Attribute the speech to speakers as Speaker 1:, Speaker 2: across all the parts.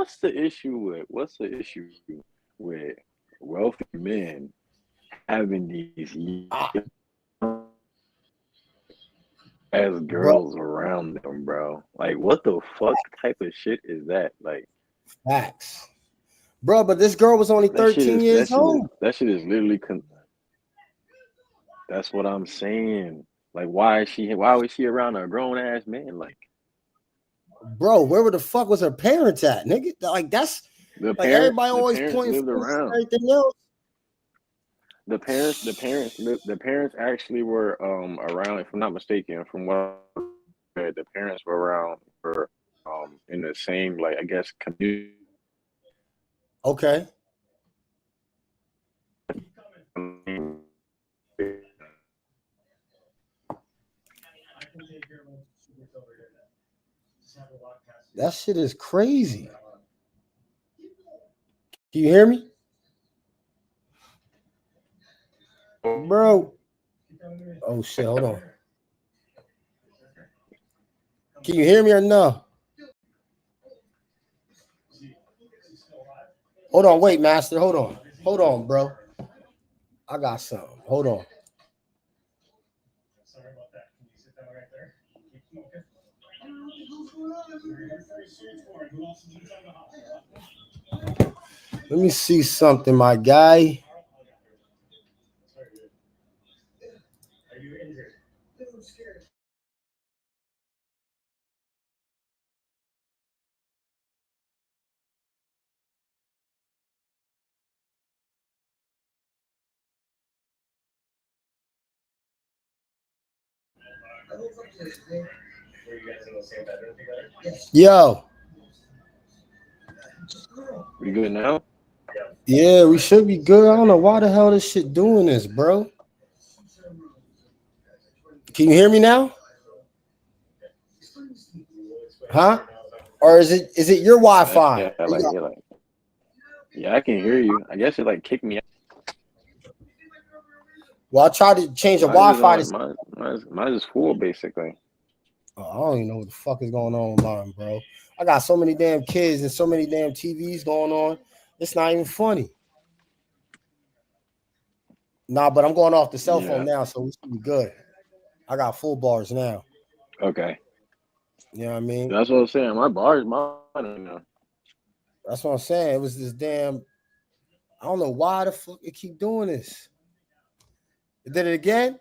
Speaker 1: what's the issue with wealthy men having these
Speaker 2: Ah,
Speaker 1: as
Speaker 2: bro,
Speaker 1: girls around them, bro? Like, what the fuck type of shit is that? Like,
Speaker 2: facts. Bro, but this girl was only
Speaker 1: that shit
Speaker 2: 13
Speaker 1: is
Speaker 2: years old.
Speaker 1: that shit is literally that's what I'm saying. Like, why was she around a grown ass man? Like,
Speaker 2: Bro, where the fuck was her parents at, nigga? Like that's like everybody
Speaker 1: the
Speaker 2: always
Speaker 1: parents
Speaker 2: pointing
Speaker 1: lived
Speaker 2: fingers and
Speaker 1: around.
Speaker 2: everything else.
Speaker 1: The parents actually were around, if I'm not mistaken, from what I read, the parents were around for in the same, like, I guess, community.
Speaker 2: Okay. That shit is crazy. Can you hear me? Bro. Oh shit, hold on. Can you hear me or no? Hold on, wait, master. Hold on. Hold on, bro. I got something. Hold on. Let me see something, my guy. Yo.
Speaker 1: We good now?
Speaker 2: Yeah, we should be good. I don't know why the hell this shit doing this, bro. Can you hear me now? Huh? Or is it your Wi-Fi?
Speaker 1: Yeah, I can hear you. I guess it like kicked me out.
Speaker 2: Well, I tried to change the
Speaker 1: Mine is
Speaker 2: Wi-Fi
Speaker 1: on
Speaker 2: to.
Speaker 1: mine is full basically.
Speaker 2: Oh, I don't even know what the fuck is going on with mine, bro. I got so many damn kids and so many damn TVs going on. It's not even funny. Nah, but I'm going off the cell phone
Speaker 1: Yeah.
Speaker 2: now, so we should be good. I got full bars now.
Speaker 1: Okay.
Speaker 2: You know what I mean?
Speaker 1: That's what I'm saying. My bar is mine right now.
Speaker 2: That's what I'm saying. It was this damn. I don't know why the fuck it keep doing this. It did it again?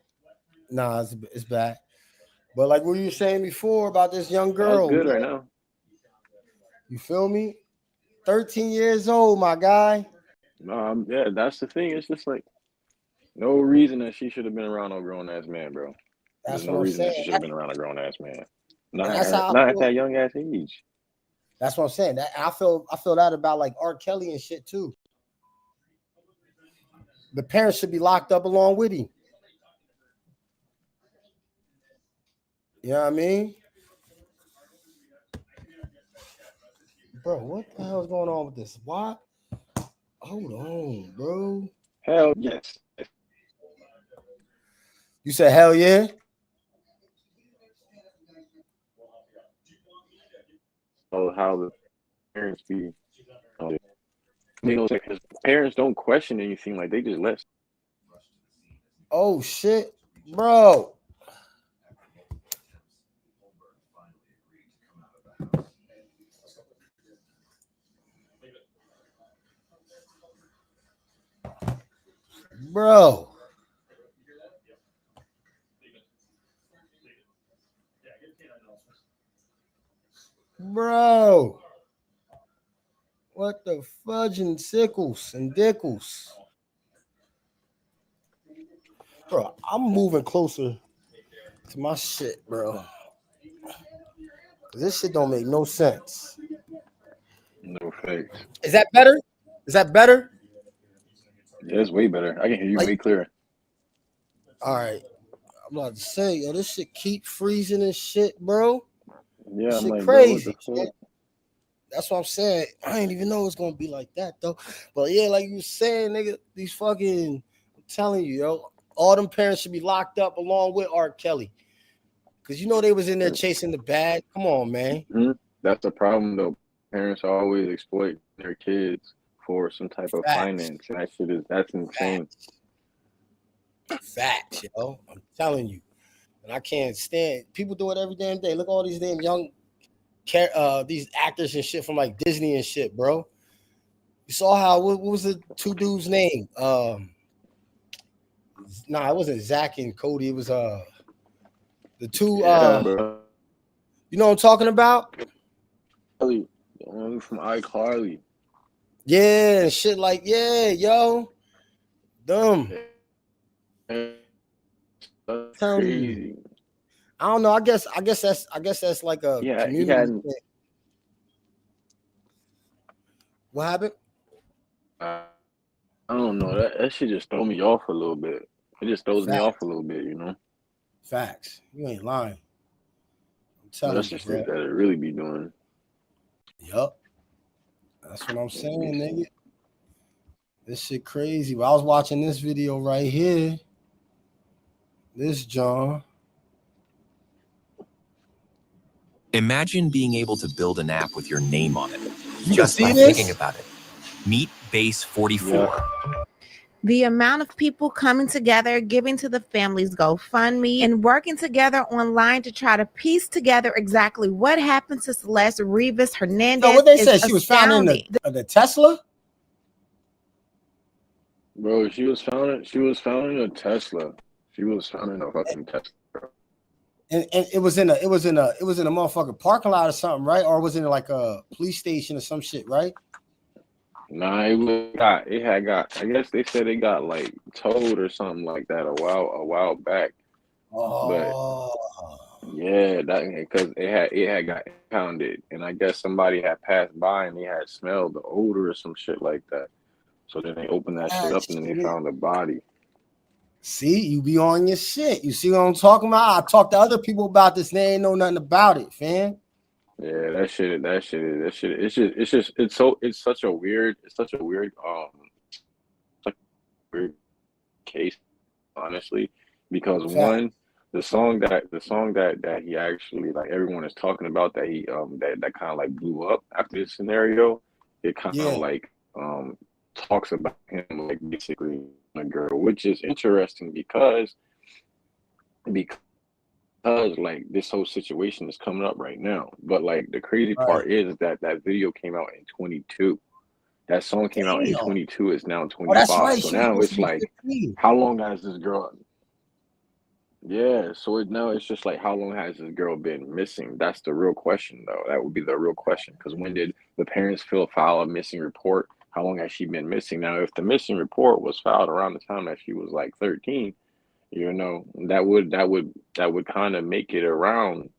Speaker 2: Nah, it's bad. But like what you were saying before about this young
Speaker 1: No, it's
Speaker 2: girl,
Speaker 1: good
Speaker 2: man.
Speaker 1: right now.
Speaker 2: You feel me? 13 years old, my guy.
Speaker 1: No, yeah, that's the thing. It's just like no reason that she should have been around no grown ass man, bro. There's
Speaker 2: That's
Speaker 1: no
Speaker 2: what I'm
Speaker 1: reason that
Speaker 2: saying.
Speaker 1: she should have been around a grown ass man.
Speaker 2: And that's how I
Speaker 1: Not at
Speaker 2: feel.
Speaker 1: that young ass age.
Speaker 2: That's what I'm saying. I feel that about like R. Kelly and shit too. The parents should be locked up along with him. You know what I mean? Bro, what the hell is going on with this? Why? Hold on, bro.
Speaker 1: Hell yes.
Speaker 2: You said hell yeah?
Speaker 1: Oh, how the parents be. You know, his parents don't question anything. Like they just let.
Speaker 2: Oh shit. Bro. Bro. Bro. What the fudge and sickles and dickles? Bro, I'm moving closer to my shit, bro. This shit don't make no sense.
Speaker 1: No fakes.
Speaker 2: Is that better? Is that better?
Speaker 1: Yeah, it's way better. I can hear you
Speaker 2: Like,
Speaker 1: way clearer.
Speaker 2: all right. I'm about to say, yo, this shit keep freezing and shit, bro.
Speaker 1: Yeah,
Speaker 2: This
Speaker 1: I'm
Speaker 2: shit
Speaker 1: like, bro, what the
Speaker 2: crazy. Man.
Speaker 1: fuck?
Speaker 2: That's what I'm saying. I didn't even know it's gonna be like that though. But yeah, like you were saying, nigga, these fucking I'm telling you, yo, all them parents should be locked up along with R. Kelly. Cause you know they was in there chasing the bag. Come on, man.
Speaker 1: Mhm. That's the problem though. parents always exploit their kids for some type of
Speaker 2: Facts.
Speaker 1: finance, and that's insane.
Speaker 2: Facts. Facts, yo. I'm telling you. And I can't stand people do it every damn day. Look at all these damn young these actors and shit from like Disney and shit, bro. You saw how what was the two dudes' name? Nah, it wasn't Zach and Cody. It was the two
Speaker 1: Yeah, bro.
Speaker 2: you know what I'm talking about?
Speaker 1: The one from iCarly.
Speaker 2: Yeah, shit like yo. Dumb.
Speaker 1: That's
Speaker 2: Telling you.
Speaker 1: crazy.
Speaker 2: I don't know. I guess that's like a
Speaker 1: Yeah, he
Speaker 2: community
Speaker 1: had.
Speaker 2: thing. What happened?
Speaker 1: I don't know. That shit just throw me off a little bit. It just throws me off
Speaker 2: Facts.
Speaker 1: a little bit, you know.
Speaker 2: Facts. You ain't lying. I'm
Speaker 1: But
Speaker 2: telling
Speaker 1: that's
Speaker 2: you,
Speaker 1: just
Speaker 2: bro.
Speaker 1: shit that it really be doing.
Speaker 2: Yup. That's what I'm
Speaker 1: Let me
Speaker 2: saying,
Speaker 1: see.
Speaker 2: nigga. This shit crazy. But I was watching this video right here. This John.
Speaker 3: Imagine being able to build an app with your name on it,
Speaker 2: You
Speaker 3: just
Speaker 2: can
Speaker 3: by
Speaker 2: see this?
Speaker 3: thinking about it. Meet Base 44.
Speaker 1: Yeah.
Speaker 4: The amount of people coming together, giving to the family's GoFundMe, and working together online to try to piece together exactly what happened to Celeste Rivas Hernandez.
Speaker 2: So what they
Speaker 4: is
Speaker 2: said, she was found in the Tesla?
Speaker 1: Bro, she was found in a Tesla. She was found in a fucking Tesla.
Speaker 2: And it was in a motherfucking parking lot or something, right? Or was it in like a police station or some shit, right?
Speaker 1: Nah, it had got. I guess they said it got like towed or something like that a while back. But
Speaker 2: Oh,
Speaker 1: yeah, that because it had got impounded, and I guess somebody had passed by and they had smelled the odor or some shit like that. So then they opened that shit up and then they found the body.
Speaker 2: see, you be on your shit. You see what I'm talking about? I talked to other people about this. They ain't know nothing about it, fam.
Speaker 1: Yeah, it's such a weird weird case, honestly, because
Speaker 2: Fact.
Speaker 1: one, the song that he actually like everyone is talking about that he that kind of like blew up after this scenario, it kind of
Speaker 2: Yeah.
Speaker 1: like talks about him like basically a girl, which is interesting because like this whole situation is coming up right now. But like the crazy
Speaker 2: Right.
Speaker 1: part is that video came out in 22. That song came out in
Speaker 2: Damn.
Speaker 1: 22. It's now
Speaker 2: Oh, that's
Speaker 1: 25.
Speaker 2: right.
Speaker 1: So
Speaker 2: She was
Speaker 1: now
Speaker 2: supposed
Speaker 1: it's
Speaker 2: to be
Speaker 1: like,
Speaker 2: 15.
Speaker 1: how long has this girl? Yeah. So now it's just like, how long has this girl been missing? That's the real question, though. That would be the real question. Because when did the parents file a missing report? How long has she been missing? Now, if the missing report was filed around the time that she was like 13, you know, that would kind of make it around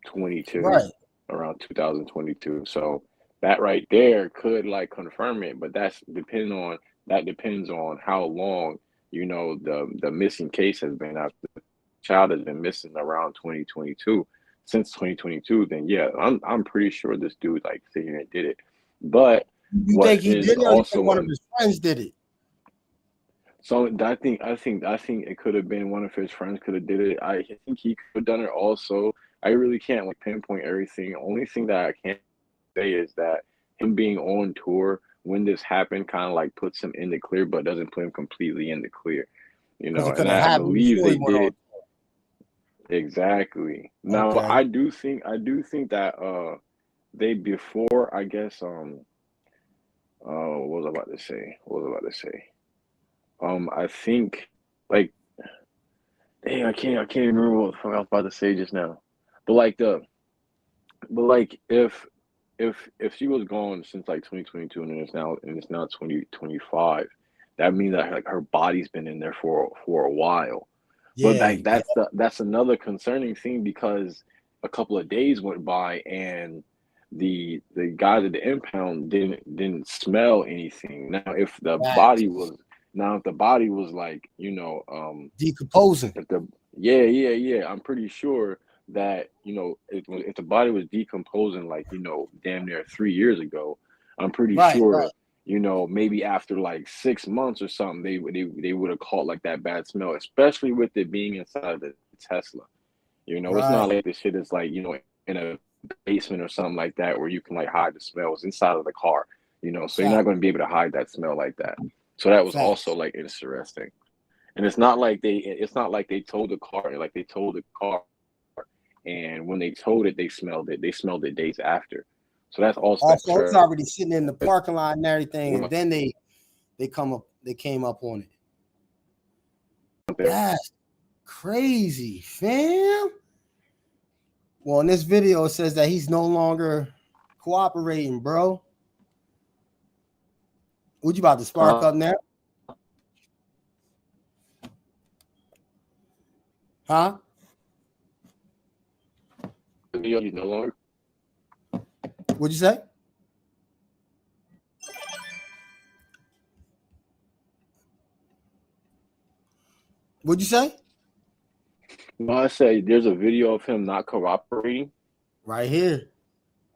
Speaker 1: 22,
Speaker 2: Right.
Speaker 1: around 2022. So that right there could like confirm it, but that depends on how long, you know, the missing case has been. After the child has been missing around 2022, since 2022, then yeah, I'm pretty sure this dude like sit here and did it. But
Speaker 2: You
Speaker 1: what
Speaker 2: think he
Speaker 1: is
Speaker 2: did it, or you
Speaker 1: also
Speaker 2: think one of his friends did it?
Speaker 1: so I think it could have been one of his friends could have did it. I think he could have done it also. I really can't like pinpoint everything. Only thing that I can say is that him being on tour when this happened kind of like puts him in the clear, but doesn't put him completely in the clear. You
Speaker 2: Because
Speaker 1: know,
Speaker 2: it could
Speaker 1: and
Speaker 2: have
Speaker 1: I
Speaker 2: happened
Speaker 1: believe
Speaker 2: before he
Speaker 1: they
Speaker 2: went on.
Speaker 1: did exactly. Now
Speaker 2: Okay.
Speaker 1: I do think that they before I guess what was I about to say? What was I about to say? I think like dang, I can't remember what the fuck I was about to say just now. But like but like if she was gone since like 2022 and it's now 2025, that means that like her body's been in there for a while. But
Speaker 2: Yeah.
Speaker 1: like that's another concerning thing because a couple of days went by and the guys at the impound didn't smell anything.
Speaker 2: Facts.
Speaker 1: Now if the body was like, you know,
Speaker 2: Decomposing.
Speaker 1: if the yeah, I'm pretty sure that you know if the body was decomposing like you know damn near 3 years ago, I'm pretty
Speaker 2: Right. Right.
Speaker 1: sure you know maybe after like 6 months or something they would have caught like that bad smell, especially with it being inside the Tesla. You know, it's not
Speaker 2: Right.
Speaker 1: like this shit is like you know in a basement or something like that where you can like hide the smells inside of the car, you know, so you're not
Speaker 2: Fact.
Speaker 1: going to be able to hide that smell like that. So that was
Speaker 2: Fact.
Speaker 1: also like interesting. And it's not like they told the car, like they told the car, and when they told it, they smelled it days after. So that's also
Speaker 2: Also, it's already sitting in the parking lot and everything, and then they came up on it. That's crazy, fam. Well, in this video, it says that he's no longer cooperating, bro. What you about to spark up now? Huh?
Speaker 1: You no longer.
Speaker 2: What'd you say? What'd you say?
Speaker 1: No, I say there's a video of him not cooperating.
Speaker 2: Right here.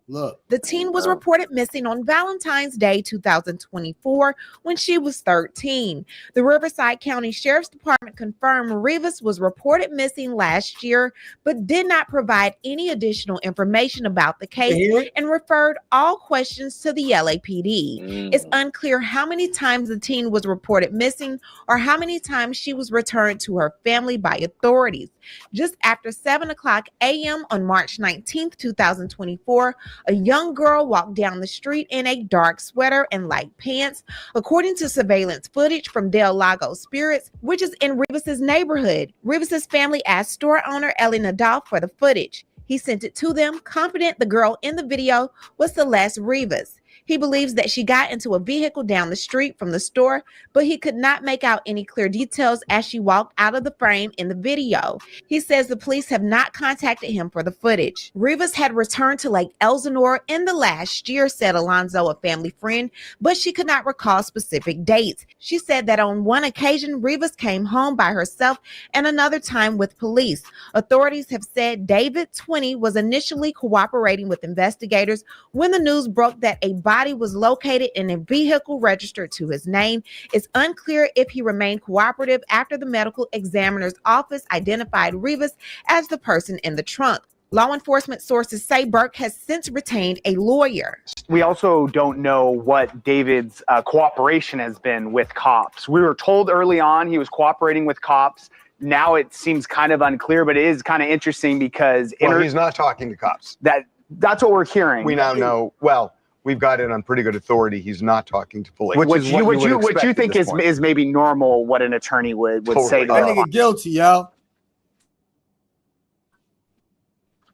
Speaker 2: Look.
Speaker 4: The teen was reported missing on Valentine's Day 2024 when she was 13. The Riverside County Sheriff's Department confirmed Rivas was reported missing last year, but did not provide any additional information about the case and referred all questions to the LAPD. It's unclear how many times the teen was reported missing or how many times she was returned to her family by authorities. Just after 7 a.m. on March 19th, 2024, a young girl walked down the street in a dark sweater and light pants, according to surveillance footage from Del Lago Spirits, which is in Rivas's neighborhood. Rivas's family asked store owner Ellie Nadal for the footage. He sent it to them, confident the girl in the video was Celeste Rivas. He believes that she got into a vehicle down the street from the store, but he could not make out any clear details as she walked out of the frame in the video. He says the police have not contacted him for the footage. Rivas had returned to Lake Elsinore in the last year, said Alonzo, a family friend, but she could not recall specific dates. She said that on one occasion, Rivas came home by herself and another time with police. Authorities have said David, 20, was initially cooperating with investigators when the news broke that a body was located in a vehicle registered to his name. It's unclear if he remained cooperative after the medical examiner's office identified Rivas as the person in the trunk. Law enforcement sources say Burke has since retained a lawyer.
Speaker 5: We also don't know what David's cooperation has been with cops. We were told early on he was cooperating with cops. Now it seems kind of unclear, but it is kind of interesting because
Speaker 6: he's not talking to cops.
Speaker 5: That's what we're hearing.
Speaker 6: We now know. Well, we've got it on pretty good authority. He's not talking to police.
Speaker 5: Which you think is maybe normal, what an attorney would say to
Speaker 2: that nigga guilty, yo.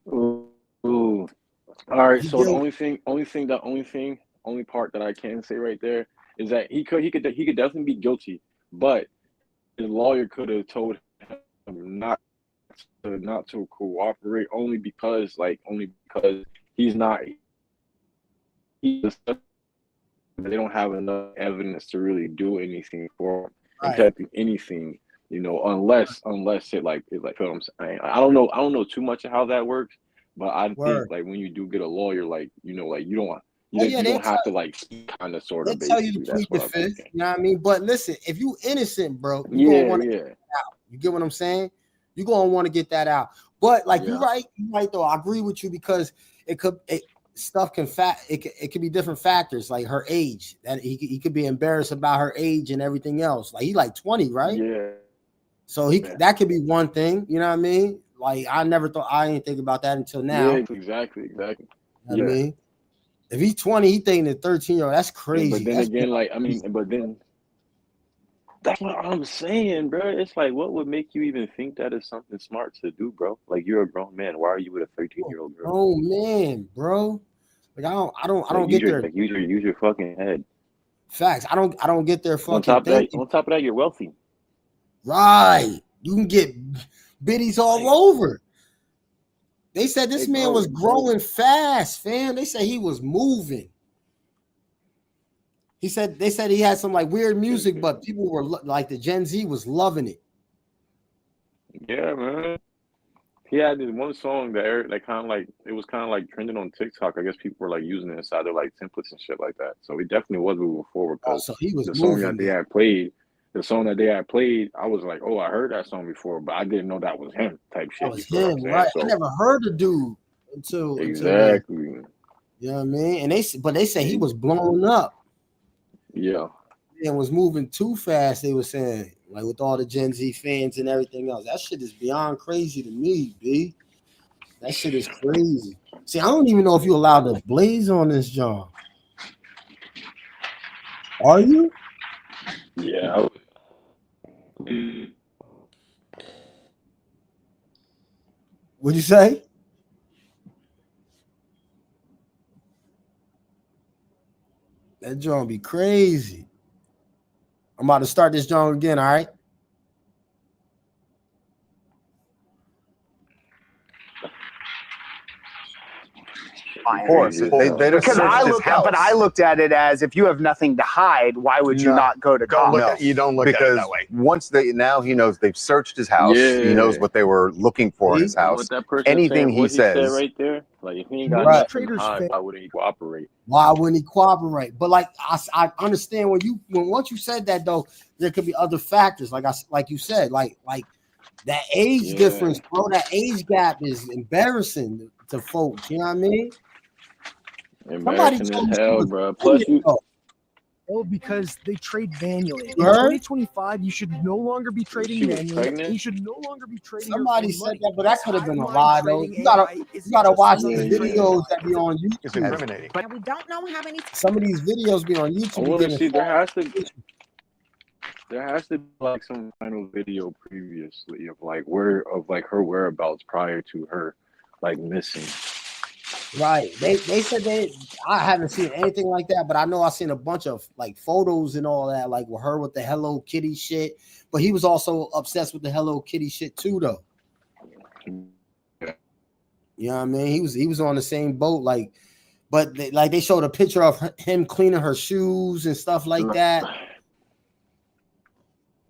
Speaker 1: Ooh. All right. So the only part that I can say right there is that he could definitely be guilty, but the lawyer could have told him not to cooperate only because he's not. They don't have enough evidence to really do anything for him, detecting anything, you know, unless it like films. I don't know too much of how that works, but I think like when you do get a lawyer, like you know, like you don't have to like kind of sort of.
Speaker 2: They tell you to plead the fifth, you know what I mean? But listen, if you innocent, bro, get that out. You get what I'm saying? You're gonna want to get that out. But like you're right though. I agree with you because stuff can it could be different factors like her age, that he could be embarrassed about her age and everything else. Like he like 20, right?
Speaker 1: Yeah.
Speaker 2: So that could be one thing, you know what I mean? Like I didn't think about that until now.
Speaker 1: Yeah, exactly. You know
Speaker 2: what I mean? If he's 20, he thinking a 13-year-old, that's crazy.
Speaker 1: But then again, like but then that's what I'm saying, bro. It's like, what would make you even think that is something smart to do, bro? Like you're a grown man. Why are you with a 13-year-old girl?
Speaker 2: Oh man, bro. Like I don't get there.
Speaker 1: Like, use your fucking head.
Speaker 2: Facts. I don't get there fucking.
Speaker 1: On top of that, you're wealthy.
Speaker 2: Right. You can get biddies all over. They said this man was growing fast, fam. They said he was moving. They said he had some like weird music, but people were like the Gen Z was loving it.
Speaker 1: Yeah, man. He had this one song that it was kind of like trending on TikTok. I guess people were like using it inside their like templates and shit like that. So he definitely was moving forward.
Speaker 2: So he was
Speaker 1: the song that they had played, I was like, oh, I heard that song before, but I didn't know that was him type shit.
Speaker 2: That was him, right? So, I never heard the dude. until
Speaker 1: Exactly.
Speaker 2: you know what I mean. And they say he was blown up
Speaker 1: Yeah.
Speaker 2: and was moving too fast. They were saying like with all the Gen Z fans and everything else. That shit is beyond crazy to me, B. That shit is crazy. See, I don't even know if you're allowed to blaze on this John. Are you?
Speaker 1: Yeah.
Speaker 2: What'd you say? That John be crazy. I'm about to start this John again, all right?
Speaker 5: Fine.
Speaker 6: Of course, they just
Speaker 5: Because
Speaker 6: searched his house.
Speaker 5: I looked at it as if you have nothing to hide, why would you
Speaker 6: No.
Speaker 5: not go to
Speaker 6: Don't
Speaker 5: cops?
Speaker 6: look at, you don't look at it
Speaker 7: because
Speaker 6: that way.
Speaker 7: once now he knows they've searched his house. He knows
Speaker 1: Yeah.
Speaker 7: what they were looking for in his
Speaker 1: And
Speaker 7: house.
Speaker 1: what that person
Speaker 7: Anything
Speaker 1: said,
Speaker 7: he
Speaker 1: what said
Speaker 7: says,
Speaker 1: right there, like if he ain't got
Speaker 2: Right.
Speaker 1: nothing to hide, why wouldn't he cooperate?
Speaker 2: Why wouldn't he cooperate? But like I understand when once you said that though, there could be other factors. Like you said, like that age difference, bro. That age gap is embarrassing to folks. You know what I mean?
Speaker 1: Embarrassing
Speaker 2: told me
Speaker 1: as
Speaker 2: she
Speaker 1: hell,
Speaker 2: was
Speaker 1: bro. Plus you,
Speaker 8: Oh, because they trade manually. In
Speaker 2: You heard?
Speaker 8: 2025, you should no longer be trading
Speaker 1: She was
Speaker 8: manually.
Speaker 1: pregnant?
Speaker 8: You should no longer be trading. her
Speaker 2: Somebody
Speaker 8: for
Speaker 2: said
Speaker 8: money.
Speaker 2: that, but that could have been a
Speaker 8: Hive
Speaker 2: lie
Speaker 8: mind
Speaker 2: though.
Speaker 8: trading
Speaker 2: You gotta
Speaker 8: AI isn't just
Speaker 2: watch
Speaker 8: another
Speaker 2: these
Speaker 8: trading
Speaker 2: videos
Speaker 8: bot.
Speaker 2: that be on
Speaker 6: It's
Speaker 2: YouTube.
Speaker 6: incriminating.
Speaker 4: And we don't know how many.
Speaker 2: Some of these videos be on
Speaker 1: I
Speaker 2: YouTube.
Speaker 1: want to
Speaker 2: getting
Speaker 1: see. There
Speaker 2: false
Speaker 1: has to be like some kind of video previously of like her whereabouts prior to her like missing.
Speaker 2: Right. They said I haven't seen anything like that, but I know I've seen a bunch of like photos and all that, like with her with the Hello Kitty shit. But he was also obsessed with the Hello Kitty shit too, though. You know what I mean? He was on the same boat, like, but they showed a picture of him cleaning her shoes and stuff like that.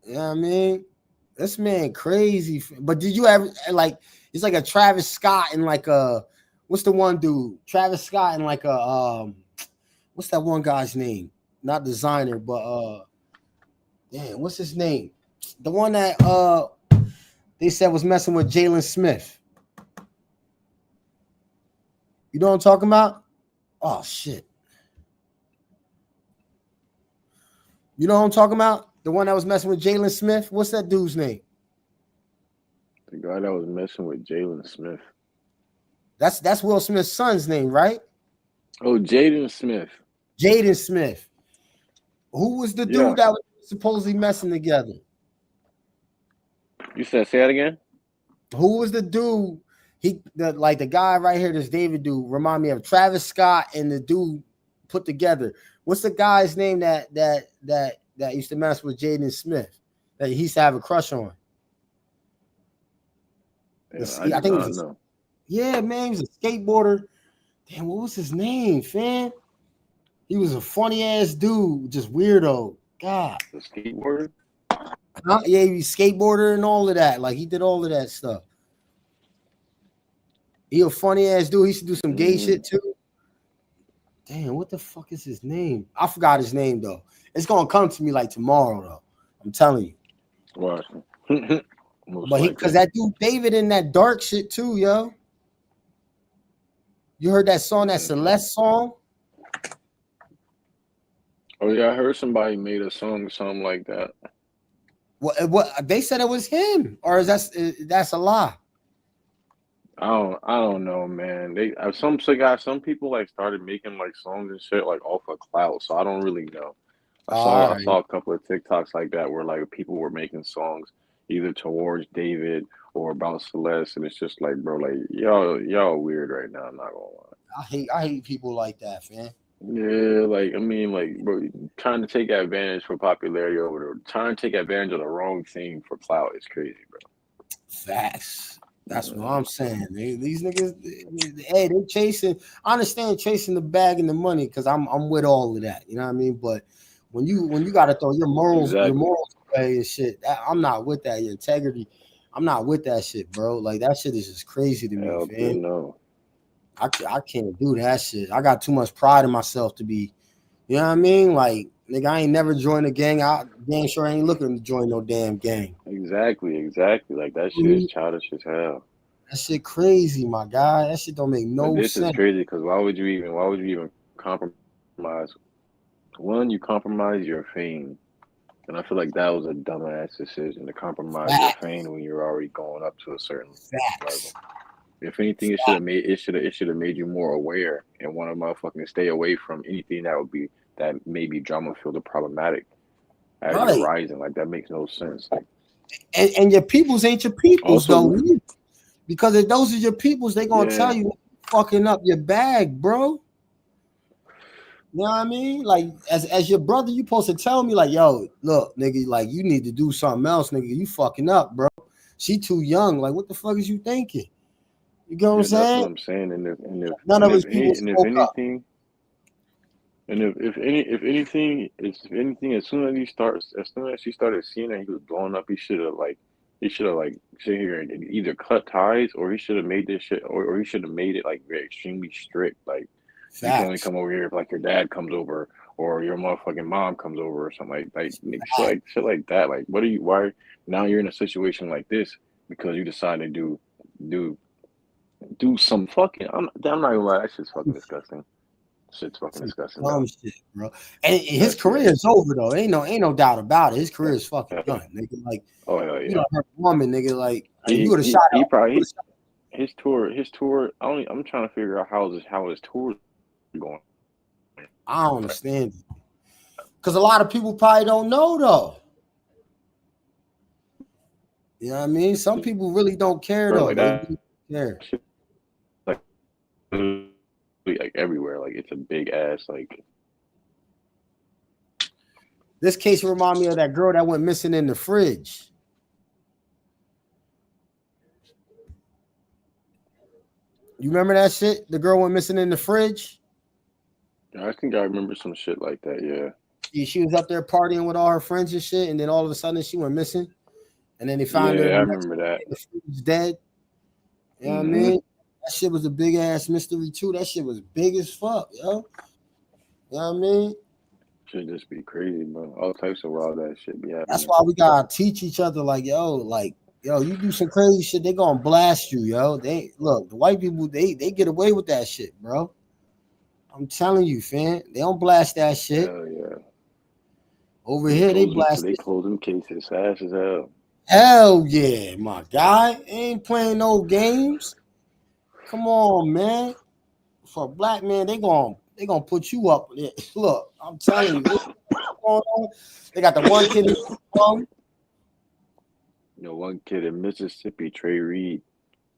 Speaker 2: You know what I mean? This man crazy. But did you ever like? It's like a Travis Scott and like a what's the one dude? Travis Scott and like a what's that one guy's name? Not designer, but damn, what's his name? The one that they said was messing with Jalen Smith. You know what I'm talking about? Oh shit. You know what I'm talking about? The one that was messing with Jalen Smith. What's that dude's name?
Speaker 1: The guy that was messing with Jalen Smith.
Speaker 2: That's Will Smith's son's name, right?
Speaker 1: Oh, Jaden Smith.
Speaker 2: Jaden Smith. Who was the dude that was supposedly messing together?
Speaker 1: You said say that again?
Speaker 2: Who was the dude? The guy right here, this David dude, remind me of Travis Scott and the dude put together. What's the guy's name that used to mess with Jaden Smith that he used to have a crush on?
Speaker 1: Yeah, I think it was know.
Speaker 2: Yeah, man, he was a skateboarder. Damn, what was his name, fam? He was a funny ass dude, just weirdo. God.
Speaker 1: The skateboarder?
Speaker 2: Yeah, he was skateboarder and all of that. Like he did all of that stuff. He a funny ass dude. He used to do some gay shit too. Damn, what the fuck is his name? I forgot his name though. It's gonna come to me like tomorrow though. I'm telling you.
Speaker 1: Watch.
Speaker 2: But because that dude David in that dark shit too, yo. You heard that song, that Celeste song?
Speaker 1: Oh yeah, I heard somebody made a song, something like that.
Speaker 2: What they said it was him, or is that's a lie?
Speaker 1: I don't know, man. Some people like started making like songs and shit like off of clout, so I don't really know. I saw a couple of TikToks like that where like people were making songs either towards David or about Celeste, and it's just like, bro, like y'all weird right now. I'm not gonna lie.
Speaker 2: I hate people like that, man.
Speaker 1: Yeah, like I mean, like bro, trying to take advantage for popularity trying to take advantage of the wrong thing for clout is crazy, bro.
Speaker 2: Facts. That's what I'm saying. These niggas, hey, they chasing. I understand chasing the bag and the money because I'm with all of that. You know what I mean? But when you got to throw your morals away and shit, I'm not with that. Your integrity, I'm not with that shit, bro. Like that shit is just crazy to me, man.
Speaker 1: No.
Speaker 2: I can't do that shit. I got too much pride in myself to be, you know what I mean? Like, nigga, I ain't never joined a gang. I damn sure ain't looking to join no damn gang.
Speaker 1: Exactly. Like that shit is childish as hell.
Speaker 2: That shit crazy, my guy. That shit don't make
Speaker 1: But
Speaker 2: no
Speaker 1: this is
Speaker 2: sense.
Speaker 1: crazy because why would you even compromise? One, you compromise your fame, and I feel like that was a dumbass decision to compromise your
Speaker 2: Facts.
Speaker 1: fame when you're already going up to a certain level.
Speaker 2: Facts.
Speaker 1: If anything, it should have made you more aware and want to motherfucking stay away from anything that may be drama filled or problematic as you're
Speaker 2: Right.
Speaker 1: rising. Like that makes no sense. Like
Speaker 2: And your peoples ain't your peoples
Speaker 1: also,
Speaker 2: though. Because if those are your peoples, they gonna tell
Speaker 1: yeah,
Speaker 2: you fucking up your bag, bro. You know what I mean? Like as your brother, you supposed to tell me, like, yo, look, nigga, like you need to do something else, nigga. You fucking up, bro. She too young. Like, what the fuck is you thinking? You get what I'm
Speaker 1: yeah, that's what
Speaker 2: saying?
Speaker 1: I'm saying.
Speaker 2: None of his people
Speaker 1: If
Speaker 2: spoke up.
Speaker 1: anything, and if anything, as soon as she started seeing that he was blowing up, he should have like sit here and either cut ties, or he should have made this shit, or he should have made it like very extremely strict. Like you can only
Speaker 2: Facts.
Speaker 1: come over here if like your dad comes over or your motherfucking mom comes over or something shit like that. Like what are you? Why now you're in a situation like this because you decided to do some fucking. I'm not gonna lie, that shit's fucking disgusting. Shit's fucking
Speaker 2: Some
Speaker 1: disgusting,
Speaker 2: dumb
Speaker 1: bro.
Speaker 2: shit, bro. And his
Speaker 1: That's
Speaker 2: career is over though. Ain't no doubt about it. His career is fucking
Speaker 1: yeah.
Speaker 2: done, nigga. Like
Speaker 1: Oh hell
Speaker 2: you
Speaker 1: yeah.
Speaker 2: don't hurt a woman, nigga. Like you
Speaker 1: He
Speaker 2: would have shot
Speaker 1: he
Speaker 2: out.
Speaker 1: probably his tour. I'm trying to figure out how his tour is going.
Speaker 2: I don't understand it. Because a lot of people probably don't know though. You know what I mean? Some people really don't care
Speaker 1: Bro,
Speaker 2: though.
Speaker 1: like
Speaker 2: They
Speaker 1: that
Speaker 2: really care.
Speaker 1: shit, like like everywhere. Like it's a big ass like.
Speaker 2: This case remind me of that girl that went missing in the fridge. You remember that shit? The girl went missing in the fridge.
Speaker 1: I think I remember some shit like that. Yeah.
Speaker 2: She was up there partying with all her friends and shit, and then all of a sudden she went missing. And then they found her
Speaker 1: Yeah, I
Speaker 2: the next
Speaker 1: remember
Speaker 2: day
Speaker 1: that.
Speaker 2: in the fridge dead. You know what I
Speaker 1: Mm-hmm.
Speaker 2: mean? That shit was a big ass mystery too. That shit was big as fuck, yo. You know what I mean?
Speaker 1: Should just be crazy, bro. All types of wild ass shit be
Speaker 2: That's
Speaker 1: happening.
Speaker 2: why we gotta teach each other, like, yo, you do some crazy shit, they gonna blast you, yo. They look, the white people, they get away with that shit, bro. I'm telling you, fam. They don't blast that shit.
Speaker 1: Hell yeah.
Speaker 2: Over here, they blast
Speaker 1: They
Speaker 2: it.
Speaker 1: close them cases fast as hell.
Speaker 2: Hell yeah, my guy. Ain't playing no games. Come on, man. For a black man, they gonna put you up. Look, I'm telling you, they got the one kid.
Speaker 1: One kid in Mississippi, Trey Reed.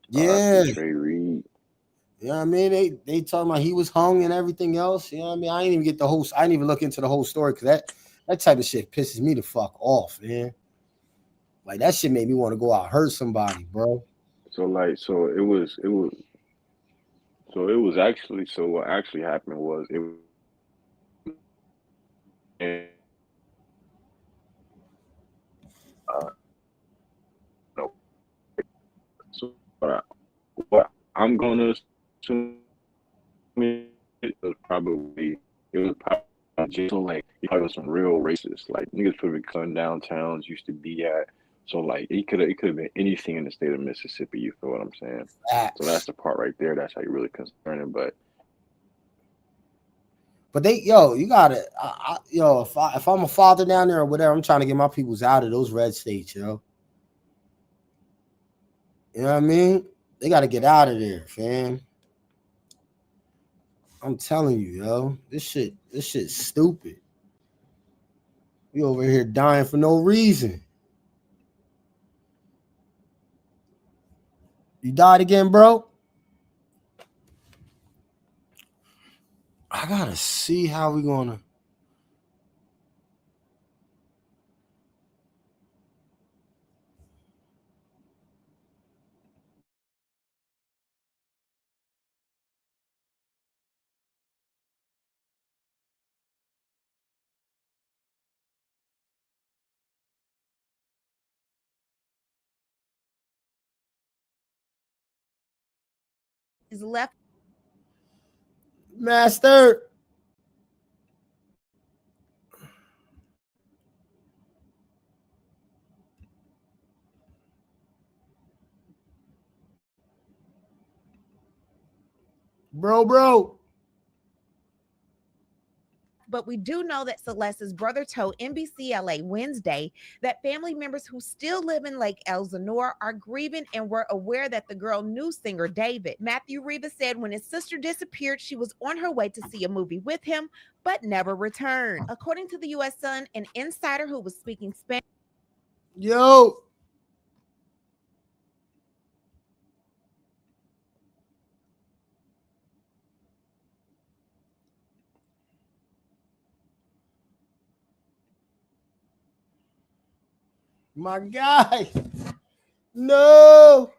Speaker 2: Yeah,
Speaker 1: Trey Reed.
Speaker 2: you know what I mean. They talking about he was hung and everything else. You know what I mean. I didn't even get the whole. I didn't even look into the whole story because that type of shit pisses me the fuck off, man. Like that shit made me want to go out and hurt somebody, bro.
Speaker 1: So what actually happened was no. So what I'm gonna assume it was probably so like he probably was some real racist. Like niggas probably come downtowns used to be at. So like it could have been anything in the state of Mississippi. You feel what I'm saying? So that's the part right there. That's like really concerning. But
Speaker 2: you gotta, if I'm a father down there or whatever, I'm trying to get my peoples out of those red states, yo. You know what I mean? They got to get out of there, fam. I'm telling you, yo, this shit's stupid. We over here dying for no reason. You died again, bro? I gotta see how we gonna.
Speaker 4: Is left.
Speaker 2: Master. Bro.
Speaker 4: But we do know that Celeste's brother told NBC LA Wednesday that family members who still live in Lake Elsinore are grieving and were aware that the girl knew singer David. Matthew Rivas said when his sister disappeared, she was on her way to see a movie with him, but never returned. According to the U.S. Sun, an insider who was speaking Spanish.
Speaker 2: Yo. My guy. No.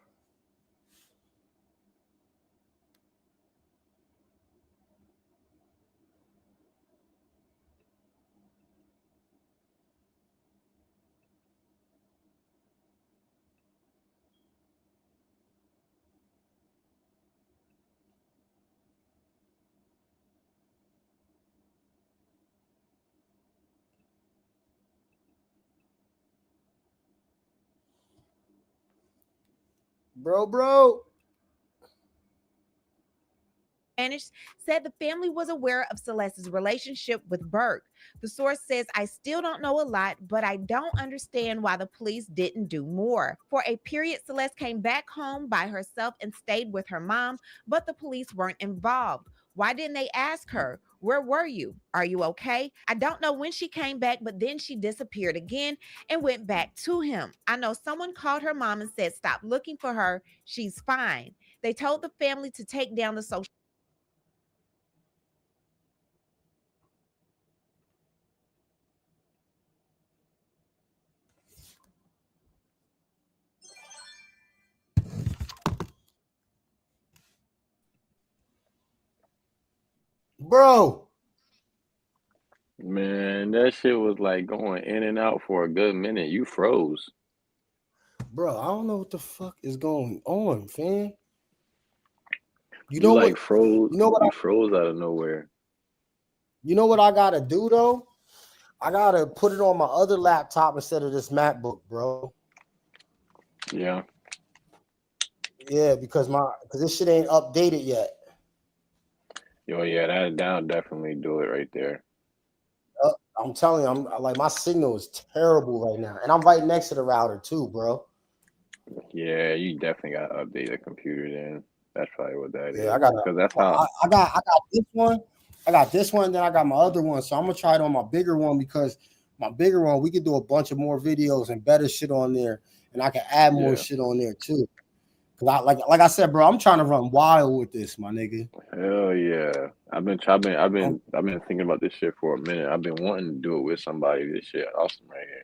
Speaker 2: Bro.
Speaker 4: Said the family was aware of Celeste's relationship with Burke. The source says, I still don't know a lot, but I don't understand why the police didn't do more. For a period, Celeste came back home by herself and stayed with her mom, but the police weren't involved. Why didn't they ask her? Where were you? Are you okay? I don't know when she came back, but then she disappeared again and went back to him. I know someone called her mom and said, stop looking for her. She's fine. They told the family to take down the social.
Speaker 2: Bro.
Speaker 1: Man, that shit was like going in and out for a good minute. You froze.
Speaker 2: Bro, I don't know what the fuck is going on, fam.
Speaker 1: You know like what? Froze.
Speaker 2: You know what?
Speaker 1: You froze out of nowhere.
Speaker 2: You know what I gotta do though? I gotta put it on my other laptop instead of this MacBook, bro.
Speaker 1: Yeah.
Speaker 2: Yeah, because this shit ain't updated yet.
Speaker 1: Yo, yeah, that'll definitely do it right there.
Speaker 2: I'm telling you, I'm like my signal is terrible right now, and I'm right next to the router too, bro.
Speaker 1: Yeah, you definitely gotta update the computer then. That's probably what that is.
Speaker 2: I got
Speaker 1: because that's how
Speaker 2: I got this one. I got this one, then I got my other one. So I'm gonna try it on my bigger one because my bigger one, we could do a bunch of more videos and better shit on there, and I can add more shit on there too. Cause like I said, bro, I'm trying to run wild with this, my nigga.
Speaker 1: Hell yeah. I've been thinking about this shit for a minute. I've been wanting to do it with somebody. This shit awesome right here.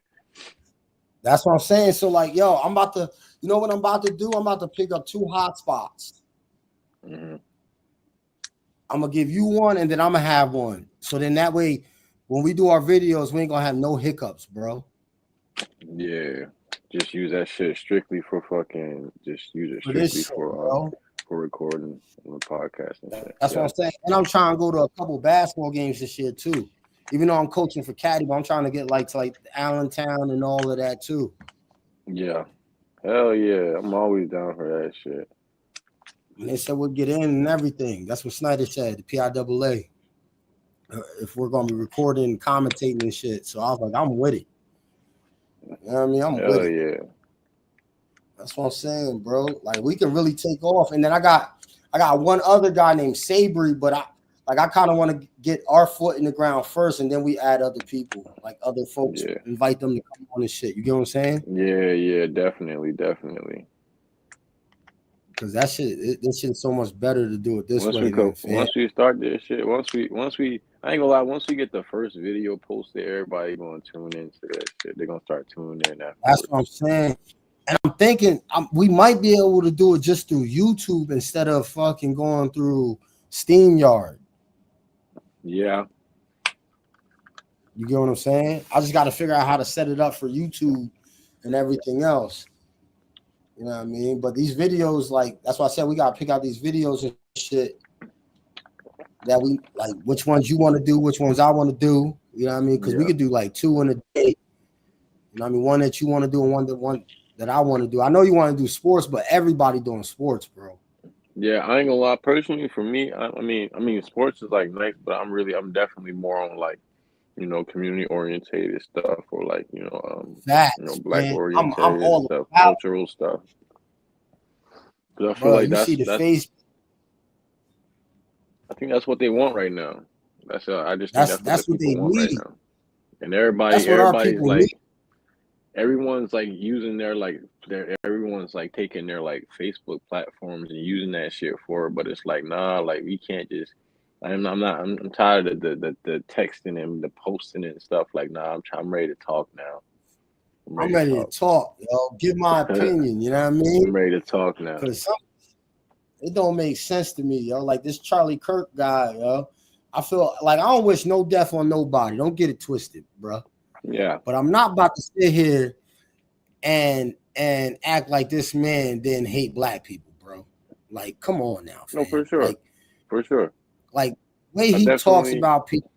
Speaker 2: That's what I'm saying. So like, yo, I'm about to, you know what I'm about to do? I'm about to pick up 2 hotspots.
Speaker 1: Mm-hmm.
Speaker 2: I'm gonna give you one, and then I'm gonna have one. So then that way, when we do our videos, we ain't gonna have no hiccups, bro.
Speaker 1: Yeah. Just use that shit strictly for fucking. Just use it strictly for recording on the podcast and shit.
Speaker 2: That's what I'm saying. And I'm trying to go to a couple basketball games this year too. Even though I'm coaching for Caddy, but I'm trying to get like Allentown and all of that too.
Speaker 1: Yeah. Hell yeah. I'm always down for that shit.
Speaker 2: And they said we'll get in and everything. That's what Snyder said, the PIAA. If we're gonna be recording and commentating and shit. So I was like, I'm with it. You know what I mean? I'm with it.
Speaker 1: Yeah.
Speaker 2: That's what I'm saying, bro. Like we can really take off. And then I got one other guy named Sabri, but I kind of want to get our foot in the ground first, and then we add other people, like other folks, invite them to come on and shit. You get what I'm saying?
Speaker 1: Yeah, definitely.
Speaker 2: Because this shit is so much better to do it this way.
Speaker 1: Once we start this shit, once we, I ain't gonna lie, once we get the first video posted, everybody gonna tune into that shit. They're gonna start tuning in.
Speaker 2: That's what I'm saying. And I'm thinking we might be able to do it just through YouTube instead of fucking going through StreamYard.
Speaker 1: Yeah.
Speaker 2: You get what I'm saying? I just got to figure out how to set it up for YouTube and everything else. You know what I mean? But these videos, like, that's why I said we got to pick out these videos and shit that we like, which ones you want to do, which ones I want to do. You know what I mean? Because we could do like 2 in a day. You know what I mean? One that you want to do and one that I want to do. I know you want to do sports, but everybody doing sports, bro.
Speaker 1: Yeah, I ain't gonna lie. Personally, for me, I mean, sports is like nice, but I'm definitely more on like, community orientated stuff or like,
Speaker 2: Facts,
Speaker 1: black
Speaker 2: man. I'm
Speaker 1: orientated
Speaker 2: all
Speaker 1: stuff,
Speaker 2: about,
Speaker 1: cultural stuff. 'Cause I feel
Speaker 2: bro.
Speaker 1: like
Speaker 2: You see the face.
Speaker 1: I think that's what they want right now. I just think that's what the
Speaker 2: That's what
Speaker 1: people
Speaker 2: they
Speaker 1: want right
Speaker 2: need.
Speaker 1: now. And everybody,
Speaker 2: That's what our
Speaker 1: everybody's
Speaker 2: people need.
Speaker 1: like, everyone's like using everyone's like taking their like Facebook platforms and using that shit for it, but it's like, nah, like we can't just. I'm tired of the texting and the posting and stuff. Like, nah, I'm ready to talk now. I'm
Speaker 2: I'm
Speaker 1: ready to
Speaker 2: ready to
Speaker 1: talk.
Speaker 2: talk, yo. Give my opinion. You know what I mean?
Speaker 1: I'm ready to talk now.
Speaker 2: Because it don't make sense to me, yo. Like this Charlie Kirk guy, yo. I feel like I don't wish no death on nobody. Don't get it twisted, bro.
Speaker 1: Yeah.
Speaker 2: But I'm not about to sit here and act like this man didn't hate black people, bro. Like, come on now, fam.
Speaker 1: No, for sure. For sure.
Speaker 2: Like way he talks about people.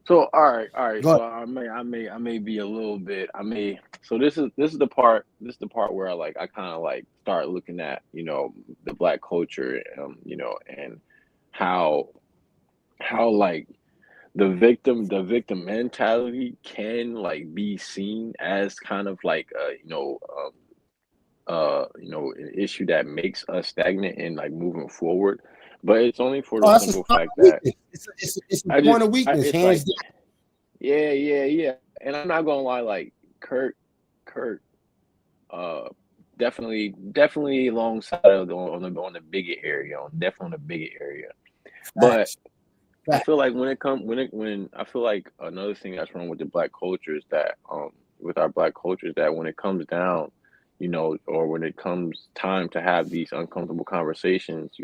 Speaker 1: So all right.
Speaker 2: Go
Speaker 1: So I may be a little bit. So this is the part. This is the part where I kind of like start looking at the black culture, and how like the victim mentality can like be seen as kind of like an issue that makes us stagnant and like moving forward. But it's only for the simple fact that
Speaker 2: it's a point of weakness, hands down.
Speaker 1: Yeah. And I'm not gonna lie, like Kurt, definitely alongside of on the bigot area, definitely on the bigot area. But I feel like when I feel like another thing that's wrong with the black culture is that with our black culture is that when it comes down, or when it comes time to have these uncomfortable conversations,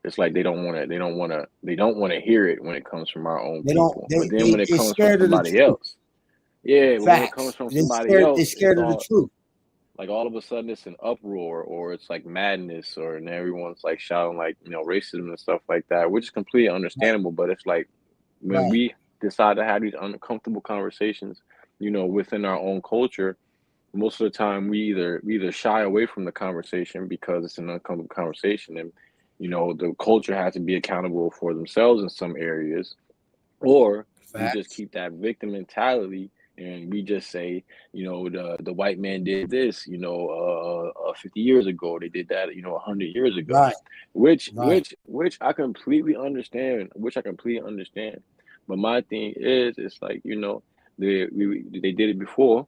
Speaker 1: it's like they don't want to hear it when it comes from our own people. But then when it comes from somebody else, yeah, when it comes from somebody else,
Speaker 2: they're scared of the truth.
Speaker 1: Like all of a sudden it's an uproar or it's like madness and everyone's like shouting like racism and stuff like that, which is completely understandable. But it's like when we decide to have these uncomfortable conversations, within our own culture, most of the time we either shy away from the conversation because it's an uncomfortable conversation, and the culture has to be accountable for themselves in some areas, or we just keep that victim mentality and we just say, the white man did this, 50 years ago, they did that, 100 years ago, which I completely understand, But my thing is, it's like, they did it before.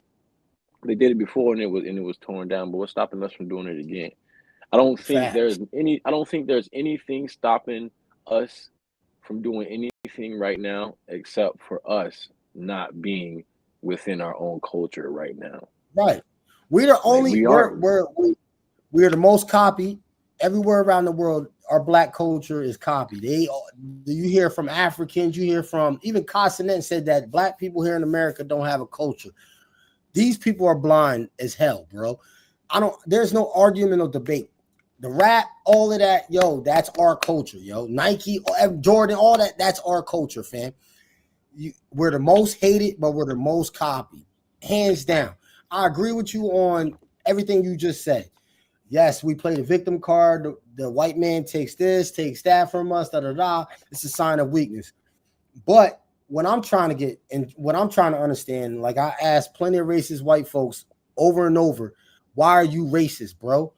Speaker 1: They did it before and it was torn down, but what's stopping us from doing it again? I don't think there's anything stopping us from doing anything right now except for us not being within our own culture right now.
Speaker 2: Right. We're the only we're the most copied everywhere around the world. Our black culture is copied. You hear from Africans, you hear from even Consonant said that black people here in America don't have a culture. These people are blind as hell, bro. There's no argument or debate. The rap, all of that, that's our culture, Nike, Jordan, all that, that's our culture, fam. We're the most hated, but we're the most copied. Hands down. I agree with you on everything you just said. Yes, we play the victim card. The white man takes this, takes that from us, It's a sign of weakness. But what I'm trying to get and what I'm trying to understand, like I asked plenty of racist white folks over and over, why are you racist, bro?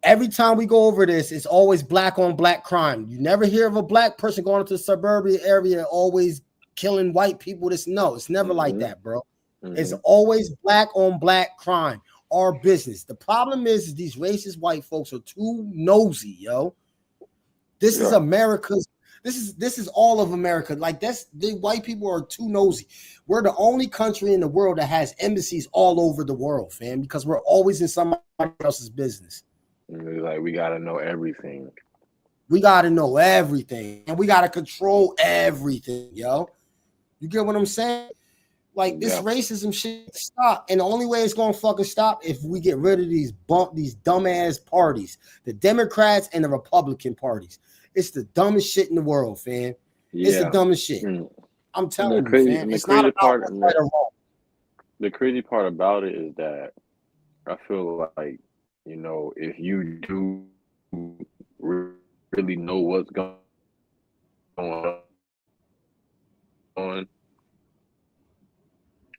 Speaker 2: Every time we go over this, it's always black on black crime. You never hear of a black person going into the suburban area always killing white people. No, it's never like that, bro. It's always black on black crime. Our business. The problem is these racist white folks are too nosy, yo. This is America's. This is all of America. Like the white people are too nosy. We're the only country in the world that has embassies all over the world, fam, because we're always in somebody else's business.
Speaker 1: Like we gotta know everything.
Speaker 2: We gotta know everything, and we gotta control everything, yo. You get what I'm saying? Like this racism shit stop, and the only way it's gonna fucking stop if we get rid of these dumbass parties, the Democrats and the Republican parties. It's the dumbest shit in the world, fam. It's the dumbest shit. I'm telling you, fam. It's not about what's right or wrong.
Speaker 1: The crazy part about it is that I feel like, you know, if you do really know what's going on,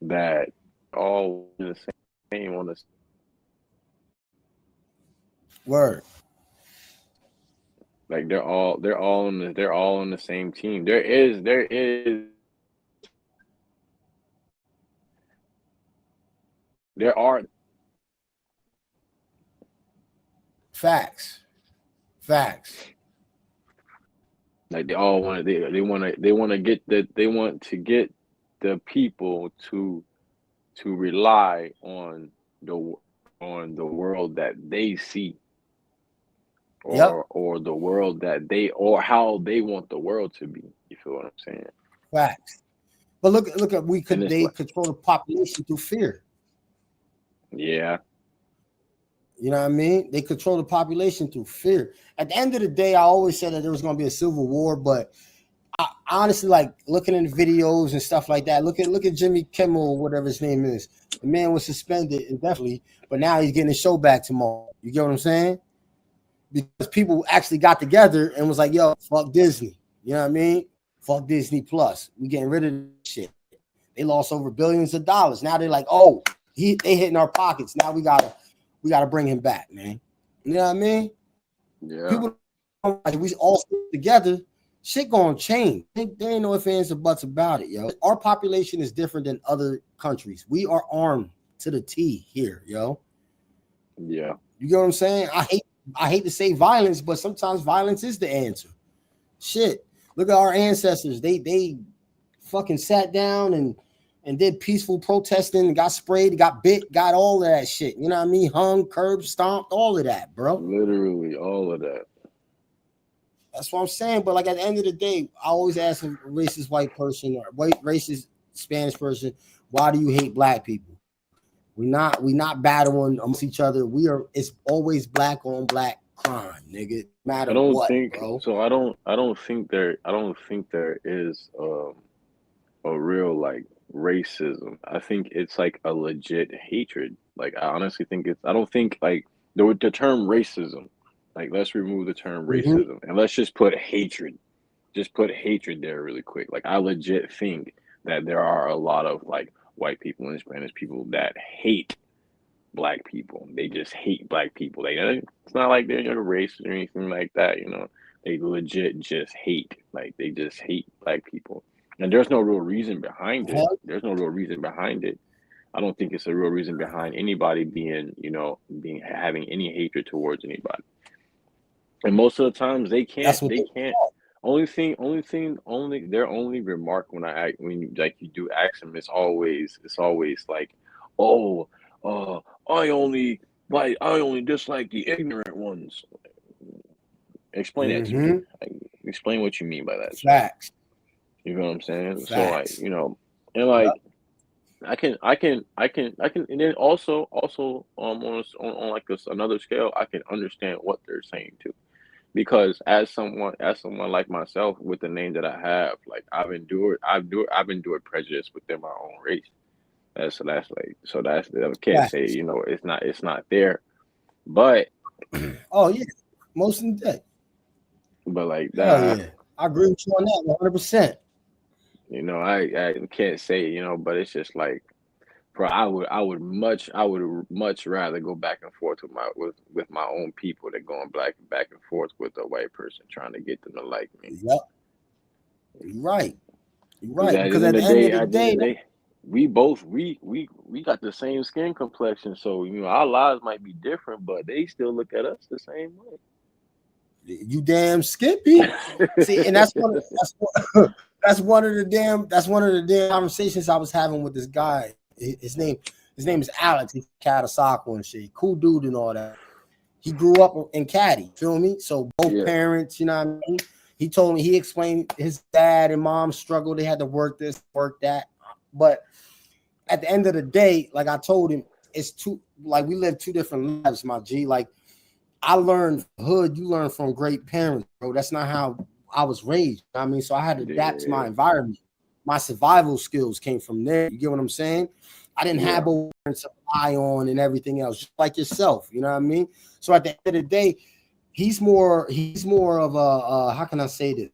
Speaker 1: that all the same on the
Speaker 2: Word.
Speaker 1: like they're all on the same team. There are
Speaker 2: Facts.
Speaker 1: like they all want to get the people to rely on the world that they see, or the world that or how they want the world to be. You feel what I'm saying?
Speaker 2: Facts. But look at they control the population through fear.
Speaker 1: Yeah.
Speaker 2: You know what I mean? They control the population through fear. At the end of the day, I always said that there was going to be a civil war, but I honestly, like, looking at the videos and stuff like that. Look at Jimmy Kimmel, whatever his name is. The man was suspended indefinitely, but now he's getting his show back tomorrow. You get what I'm saying? Because people actually got together and was like, "Yo, fuck Disney." You know what I mean? Fuck Disney Plus. We getting rid of this shit. They lost over billions of dollars. Now they're like, "Oh, they hitting our pockets. Now we gotta bring him back, man." You know what I mean?
Speaker 1: Yeah.
Speaker 2: People, we all stick together, shit gonna change. There ain't no ifs, ands, or buts about it, yo. Our population is different than other countries. We are armed to the T here, yo.
Speaker 1: Yeah.
Speaker 2: You get what I'm saying? I hate to say violence, but sometimes violence is the answer. Shit. Look at our ancestors. They fucking sat down and did peaceful protesting and got sprayed, got bit, got all of that shit. You know what I mean? Hung, curb, stomped, all of that, bro.
Speaker 1: Literally all of that.
Speaker 2: That's what I'm saying. But like at the end of the day, I always ask a racist white person or racist Spanish person, why do you hate black people? We not battling amongst each other. It's always black on black crime, nigga. No matter what, bro.
Speaker 1: So I don't think there is a real like racism. I think it's like a legit hatred. Like I honestly think I don't think like the term racism, like let's remove the term racism and let's just put hatred. Just put hatred there really quick. Like I legit think that there are a lot of like white people and Spanish people that hate black people. They just hate black people. It's not like they're racist or anything like that, you know. They legit just hate. Like they just hate black people. And there's no real reason behind it. There's no real reason behind it. I don't think it's a real reason behind anybody having any hatred towards anybody. And most of the times they can't. Their only remark when you do ask them, it's always like, oh, I only dislike the ignorant ones. Explain that to me. Like, explain what you mean by that.
Speaker 2: Facts.
Speaker 1: You know what I'm saying?
Speaker 2: Facts.
Speaker 1: So like, you know, and like I can, and then also on like another scale, I can understand what they're saying too, because as someone like myself with the name that I have, like I've endured prejudice within my own race. That's I can't say, you know, it's not there, but
Speaker 2: oh yeah, most of the day.
Speaker 1: But like that,
Speaker 2: yeah, I agree with you on that 100%.
Speaker 1: You know, I can't say, you know, but it's just like, bro, I would much rather go back and forth with my own people than going back and forth with a white person trying to get them to like me.
Speaker 2: Yep. You're right.
Speaker 1: Because at the end of the day, we got the same skin complexion, so you know our lives might be different, but they still look at us the same way.
Speaker 2: You damn Skippy. See, and that's one of the damn conversations I was having with this guy. His name is Alex. He's Catasauqua and shit. Cool dude and all that. He grew up in Cady, feel me? So both parents, you know what I mean? He told me, he explained his dad and mom struggled. They had to work this, work that. But at the end of the day, like I told him, we live two different lives, my G. Like I learned hood, you learn from great parents, bro. That's not how I was raised. You know what I mean, so I had to adapt to my environment. My survival skills came from there. You get what I'm saying? I didn't have a parent to rely on and everything else, just like yourself. You know what I mean? So at the end of the day, he's more of a how can I say this?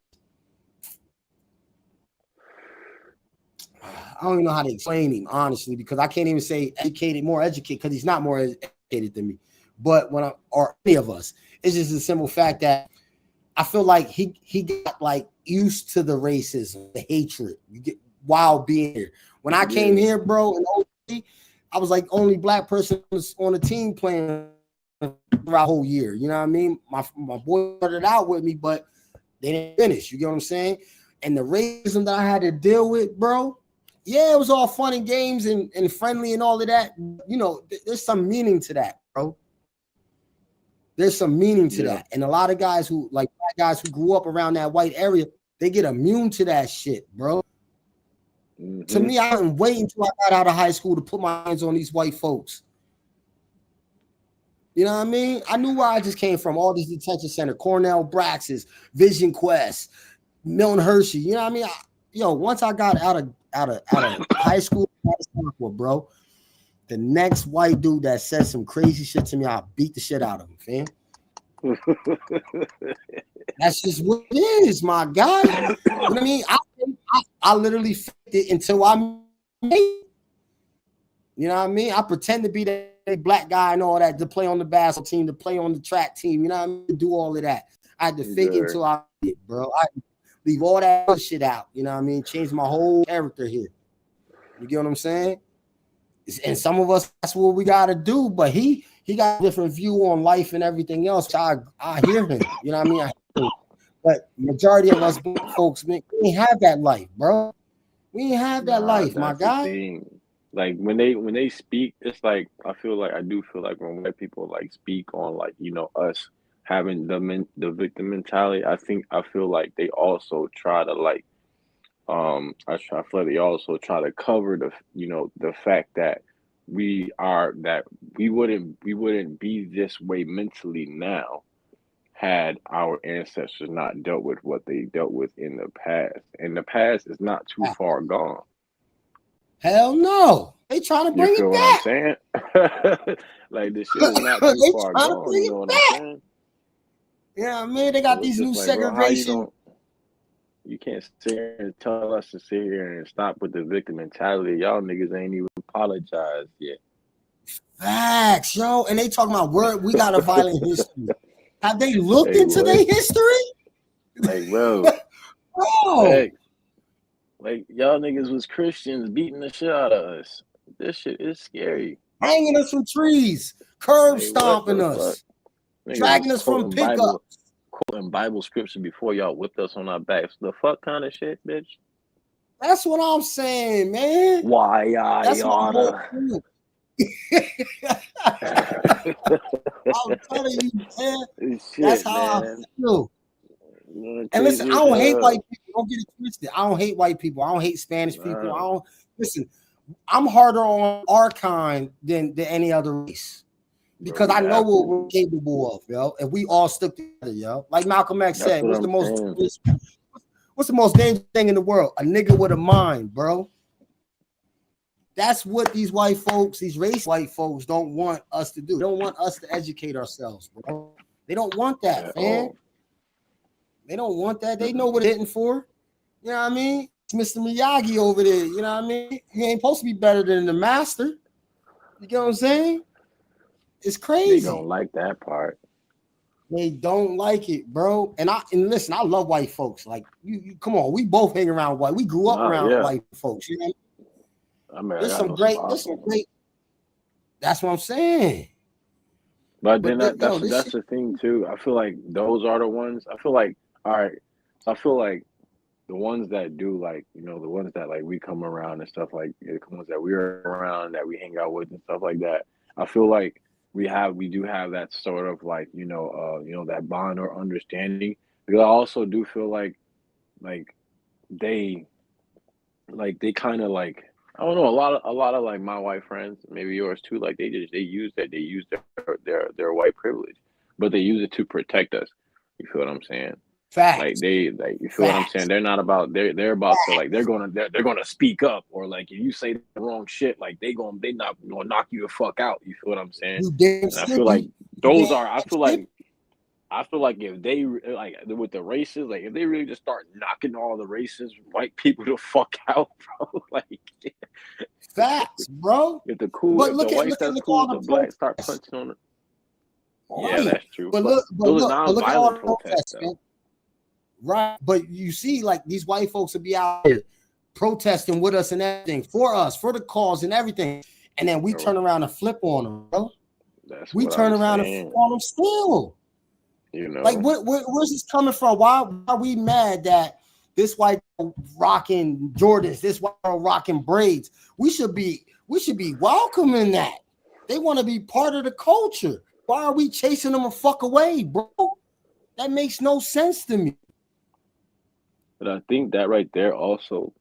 Speaker 2: I don't even know how to explain him, honestly, because I can't even say more educated, because he's not more educated than me. But or any of us, it's just a simple fact that I feel like he got like used to the racism, the hatred you get while being here. When I came here, bro, in OG, I was like only black person on the team playing throughout the whole year. You know what I mean? My boy started out with me, but they didn't finish. You get what I'm saying? And the racism that I had to deal with, bro. Yeah, it was all fun and games and friendly and all of that. You know, there's some meaning to that, bro. There's some meaning to that. And a lot of guys who, like black guys who grew up around that white area, they get immune to that shit, bro. To me, I didn't wait until I got out of high school to put my hands on these white folks. You know what I mean? I knew where I just came from. All these detention center, Cornell Braxis, Vision Quest, Milton Hershey. You know what I mean? Once I got out of high school, bro, the next white dude that said some crazy shit to me, I'll beat the shit out of him, fam. That's just what it is, my guy. You know what I mean? I literally faked it until I made it. You know what I mean? I pretend to be that black guy and all that, to play on the basketball team, to play on the track team. You know what I mean? To do all of that. I had to fake it until I did, bro. I leave all that other shit out. You know what I mean? Change my whole character here. You get what I'm saying? And some of us, that's what we got to do. But he got a different view on life and everything else. I hear him. You know what I mean? But majority of us folks, man, we ain't have that life, bro. We ain't have that life, my guy.
Speaker 1: Like when they speak, it's like I do feel like when white people like speak on like, you know, us having the victim mentality, I feel like they also try to like I feel like they also try to cover the fact that we wouldn't be this way mentally now had our ancestors not dealt with what they dealt with in the past. And the past is not too far gone.
Speaker 2: Hell no. They trying to bring it back.
Speaker 1: You feel what I'm saying? Like this shit is not too far gone. You know what I'm saying?
Speaker 2: Yeah, man, they got these new segregation.
Speaker 1: You can't sit here and tell us to sit here and stop with the victim mentality. Y'all niggas ain't even apologized yet.
Speaker 2: Facts, yo. And they talking about we got a violent history. Have they looked into their history?
Speaker 1: Like, bro. Like y'all niggas was Christians beating the shit out of us. This shit is scary.
Speaker 2: Hanging us from trees, curb stomping us, dragging us from pickups.
Speaker 1: Quoting Bible scripture before y'all whipped us on our backs. The fuck kind of shit, bitch?
Speaker 2: That's what I'm saying, man.
Speaker 1: Why I oughta.
Speaker 2: I'm telling you, man.
Speaker 1: Shit,
Speaker 2: that's how
Speaker 1: man.
Speaker 2: I feel. And listen, I don't hate white people. Don't get it twisted. I don't hate white people. I don't hate Spanish people. I don't listen. I'm harder on our kind than any other race. Because I know what we're capable of, yo. If we all stuck together, yo. Like Malcolm X said, what's the most dangerous thing in the world? A nigga with a mind, bro. That's what these white folks, these race white folks, don't want us to do. They don't want us to educate ourselves, bro. They don't want that, man. They don't want that. They know what they're hitting for. You know what I mean? It's Mr. Miyagi over there. You know what I mean? You ain't supposed to be better than the master. You get what I'm saying? It's crazy.
Speaker 1: They don't like that part.
Speaker 2: They don't like it, bro. And listen, I love white folks. Like you come on, we both hang around white. We grew up around white folks. You know? There's some great. That's what I'm saying.
Speaker 1: But then that's the thing too. I feel like those are the ones. I feel like I feel like the ones that do like, you know, the ones that like we come around and stuff like the ones that we're around that we hang out with and stuff like that. I feel like we do have that sort of like, you know, that bond or understanding. Because I also do feel like they kind of like, I don't know, a lot of like my white friends, maybe yours too, like they use their white privilege, but they use it to protect us. You feel what I'm saying?
Speaker 2: Facts.
Speaker 1: Like you feel what I'm saying? They're not about they're about to like they're gonna speak up, or like if you say the wrong shit, like they not gonna knock you the fuck out. You feel what I'm saying?
Speaker 2: You damn
Speaker 1: And I feel like
Speaker 2: slippy.
Speaker 1: I feel like if they like with the races, like if they really just start knocking all the racist white people the fuck out, bro. Like
Speaker 2: Facts, bro.
Speaker 1: if the cool,
Speaker 2: But
Speaker 1: if
Speaker 2: look
Speaker 1: the
Speaker 2: at
Speaker 1: whites that's
Speaker 2: look
Speaker 1: cool,
Speaker 2: all
Speaker 1: the
Speaker 2: the
Speaker 1: blacks start
Speaker 2: protests.
Speaker 1: punching on it.
Speaker 2: Right.
Speaker 1: Yeah, that's true.
Speaker 2: But look at all the
Speaker 1: protests,
Speaker 2: protests,
Speaker 1: though.
Speaker 2: man. Right. But you see, like these white folks will be out here protesting with us and everything for us, for the cause and everything. And then we turn around and flip on them, bro. We turn around and flip on them still.
Speaker 1: You know,
Speaker 2: like where's this coming from? Why are we mad that this white rocking Jordans, this white rocking braids? We should be welcoming that. They want to be part of the culture. Why are we chasing them a fuck away, bro? That makes no sense to me.
Speaker 1: But I think that right there also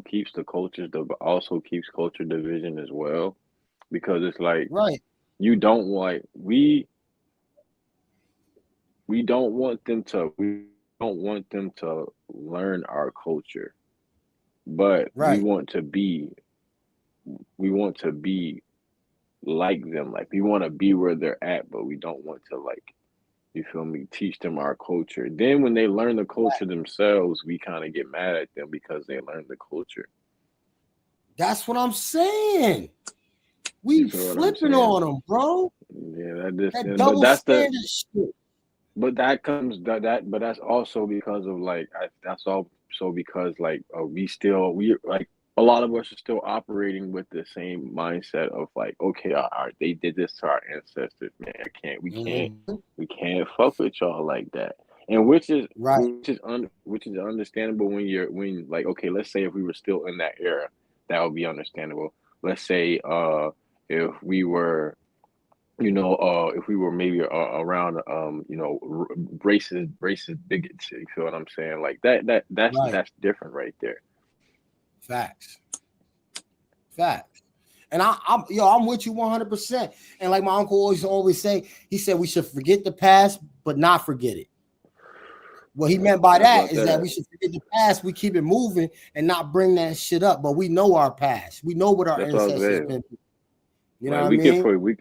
Speaker 1: keeps culture division as well, because it's like
Speaker 2: right.
Speaker 1: You don't like we don't want them to learn our culture, but
Speaker 2: right.
Speaker 1: we want to be like them. Like we want to be where they're at, but we don't want to, like, you feel me, teach them our culture. Then when they learn the culture themselves, we kind of get mad at them because they learned the culture.
Speaker 2: That's what I'm saying. We flipping on them, bro.
Speaker 1: Yeah,
Speaker 2: that double standard shit.
Speaker 1: But that comes but that's also because of that's also because we like a lot of us are still operating with the same mindset of like, okay, all right, they did this to our ancestors, man. We can't fuck with y'all like that. And which is understandable when like, okay, let's say if we were still in that era, that would be understandable. Let's say if we were, if we were maybe around, racist bigots, you feel what I'm saying? Like that's different right there.
Speaker 2: Facts. And I'm with you 100%. And like my uncle always say, he said we should forget the past, but not forget it. What he meant by that is that we should forget the past, we keep it moving and not bring that shit up. But we know our past. We know what our ancestors been through. You know what I mean?
Speaker 1: We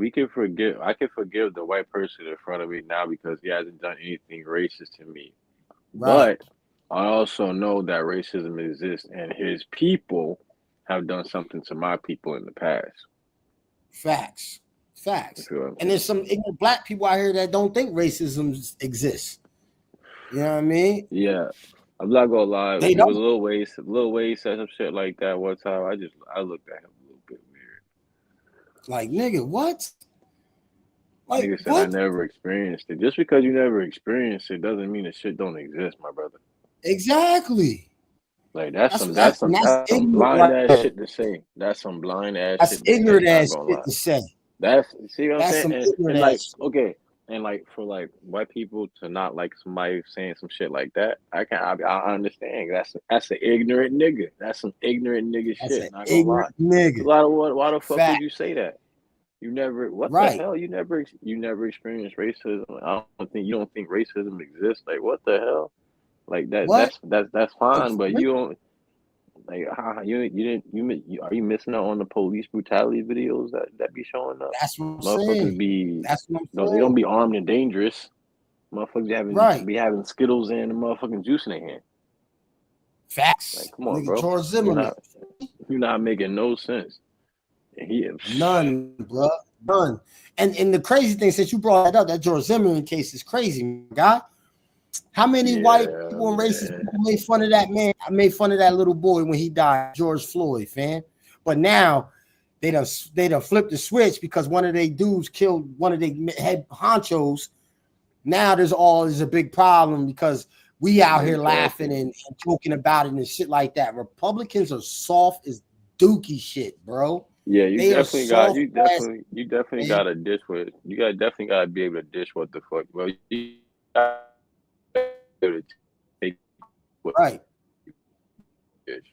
Speaker 1: could forgive. I can forgive the white person in front of me now because he hasn't done anything racist to me. Right. But I also know that racism exists, and his people have done something to my people in the past.
Speaker 2: Facts. And there's some ignorant black people out here that don't think racism exists. You know what I mean?
Speaker 1: Yeah. I'm not gonna lie.
Speaker 2: They don't.
Speaker 1: Lil Wayne said some shit like that one time. I looked at him a little bit weird.
Speaker 2: Like, nigga, what?
Speaker 1: Like, nigga said, what? I never experienced it. Just because you never experienced it doesn't mean that shit don't exist, my brother.
Speaker 2: Exactly.
Speaker 1: Like that's some blind ass shit to say. That's some blind ass shit.
Speaker 2: That's ignorant ass shit to say.
Speaker 1: See what I'm saying? And like, okay, and like for like white people to not like somebody saying some shit like that, I understand. That's an ignorant nigga. That's some ignorant nigga shit. Not gonna lie.
Speaker 2: Nigga.
Speaker 1: Why the fuck would you say that? You never. What the hell? You never experienced racism. You don't think racism exists. Like what the hell? Like that. What? That's fine, but you don't. Like are you missing out on the police brutality videos that be showing up?
Speaker 2: That's what I'm saying.
Speaker 1: That's what I'm saying. They don't be armed and dangerous. Motherfuckers be having Skittles and the motherfucking juice in their hand.
Speaker 2: Facts.
Speaker 1: Like, come on,
Speaker 2: nigga,
Speaker 1: bro.
Speaker 2: George Zimmerman.
Speaker 1: You're not making no sense.
Speaker 2: None, bro. None. And the crazy thing, since you brought that up, that George Zimmerman case is crazy, guy. How many white people and racist people made fun of that man? I made fun of that little boy when he died, George Floyd, fam. But now they done flipped the switch because one of their dudes killed one of their head honchos. Now there's a big problem because we out here laughing and joking about it and shit like that. Republicans are soft as dookie shit, bro.
Speaker 1: Yeah, you definitely got to dish with. You definitely got to be able to dish what the fuck. Well, you
Speaker 2: right.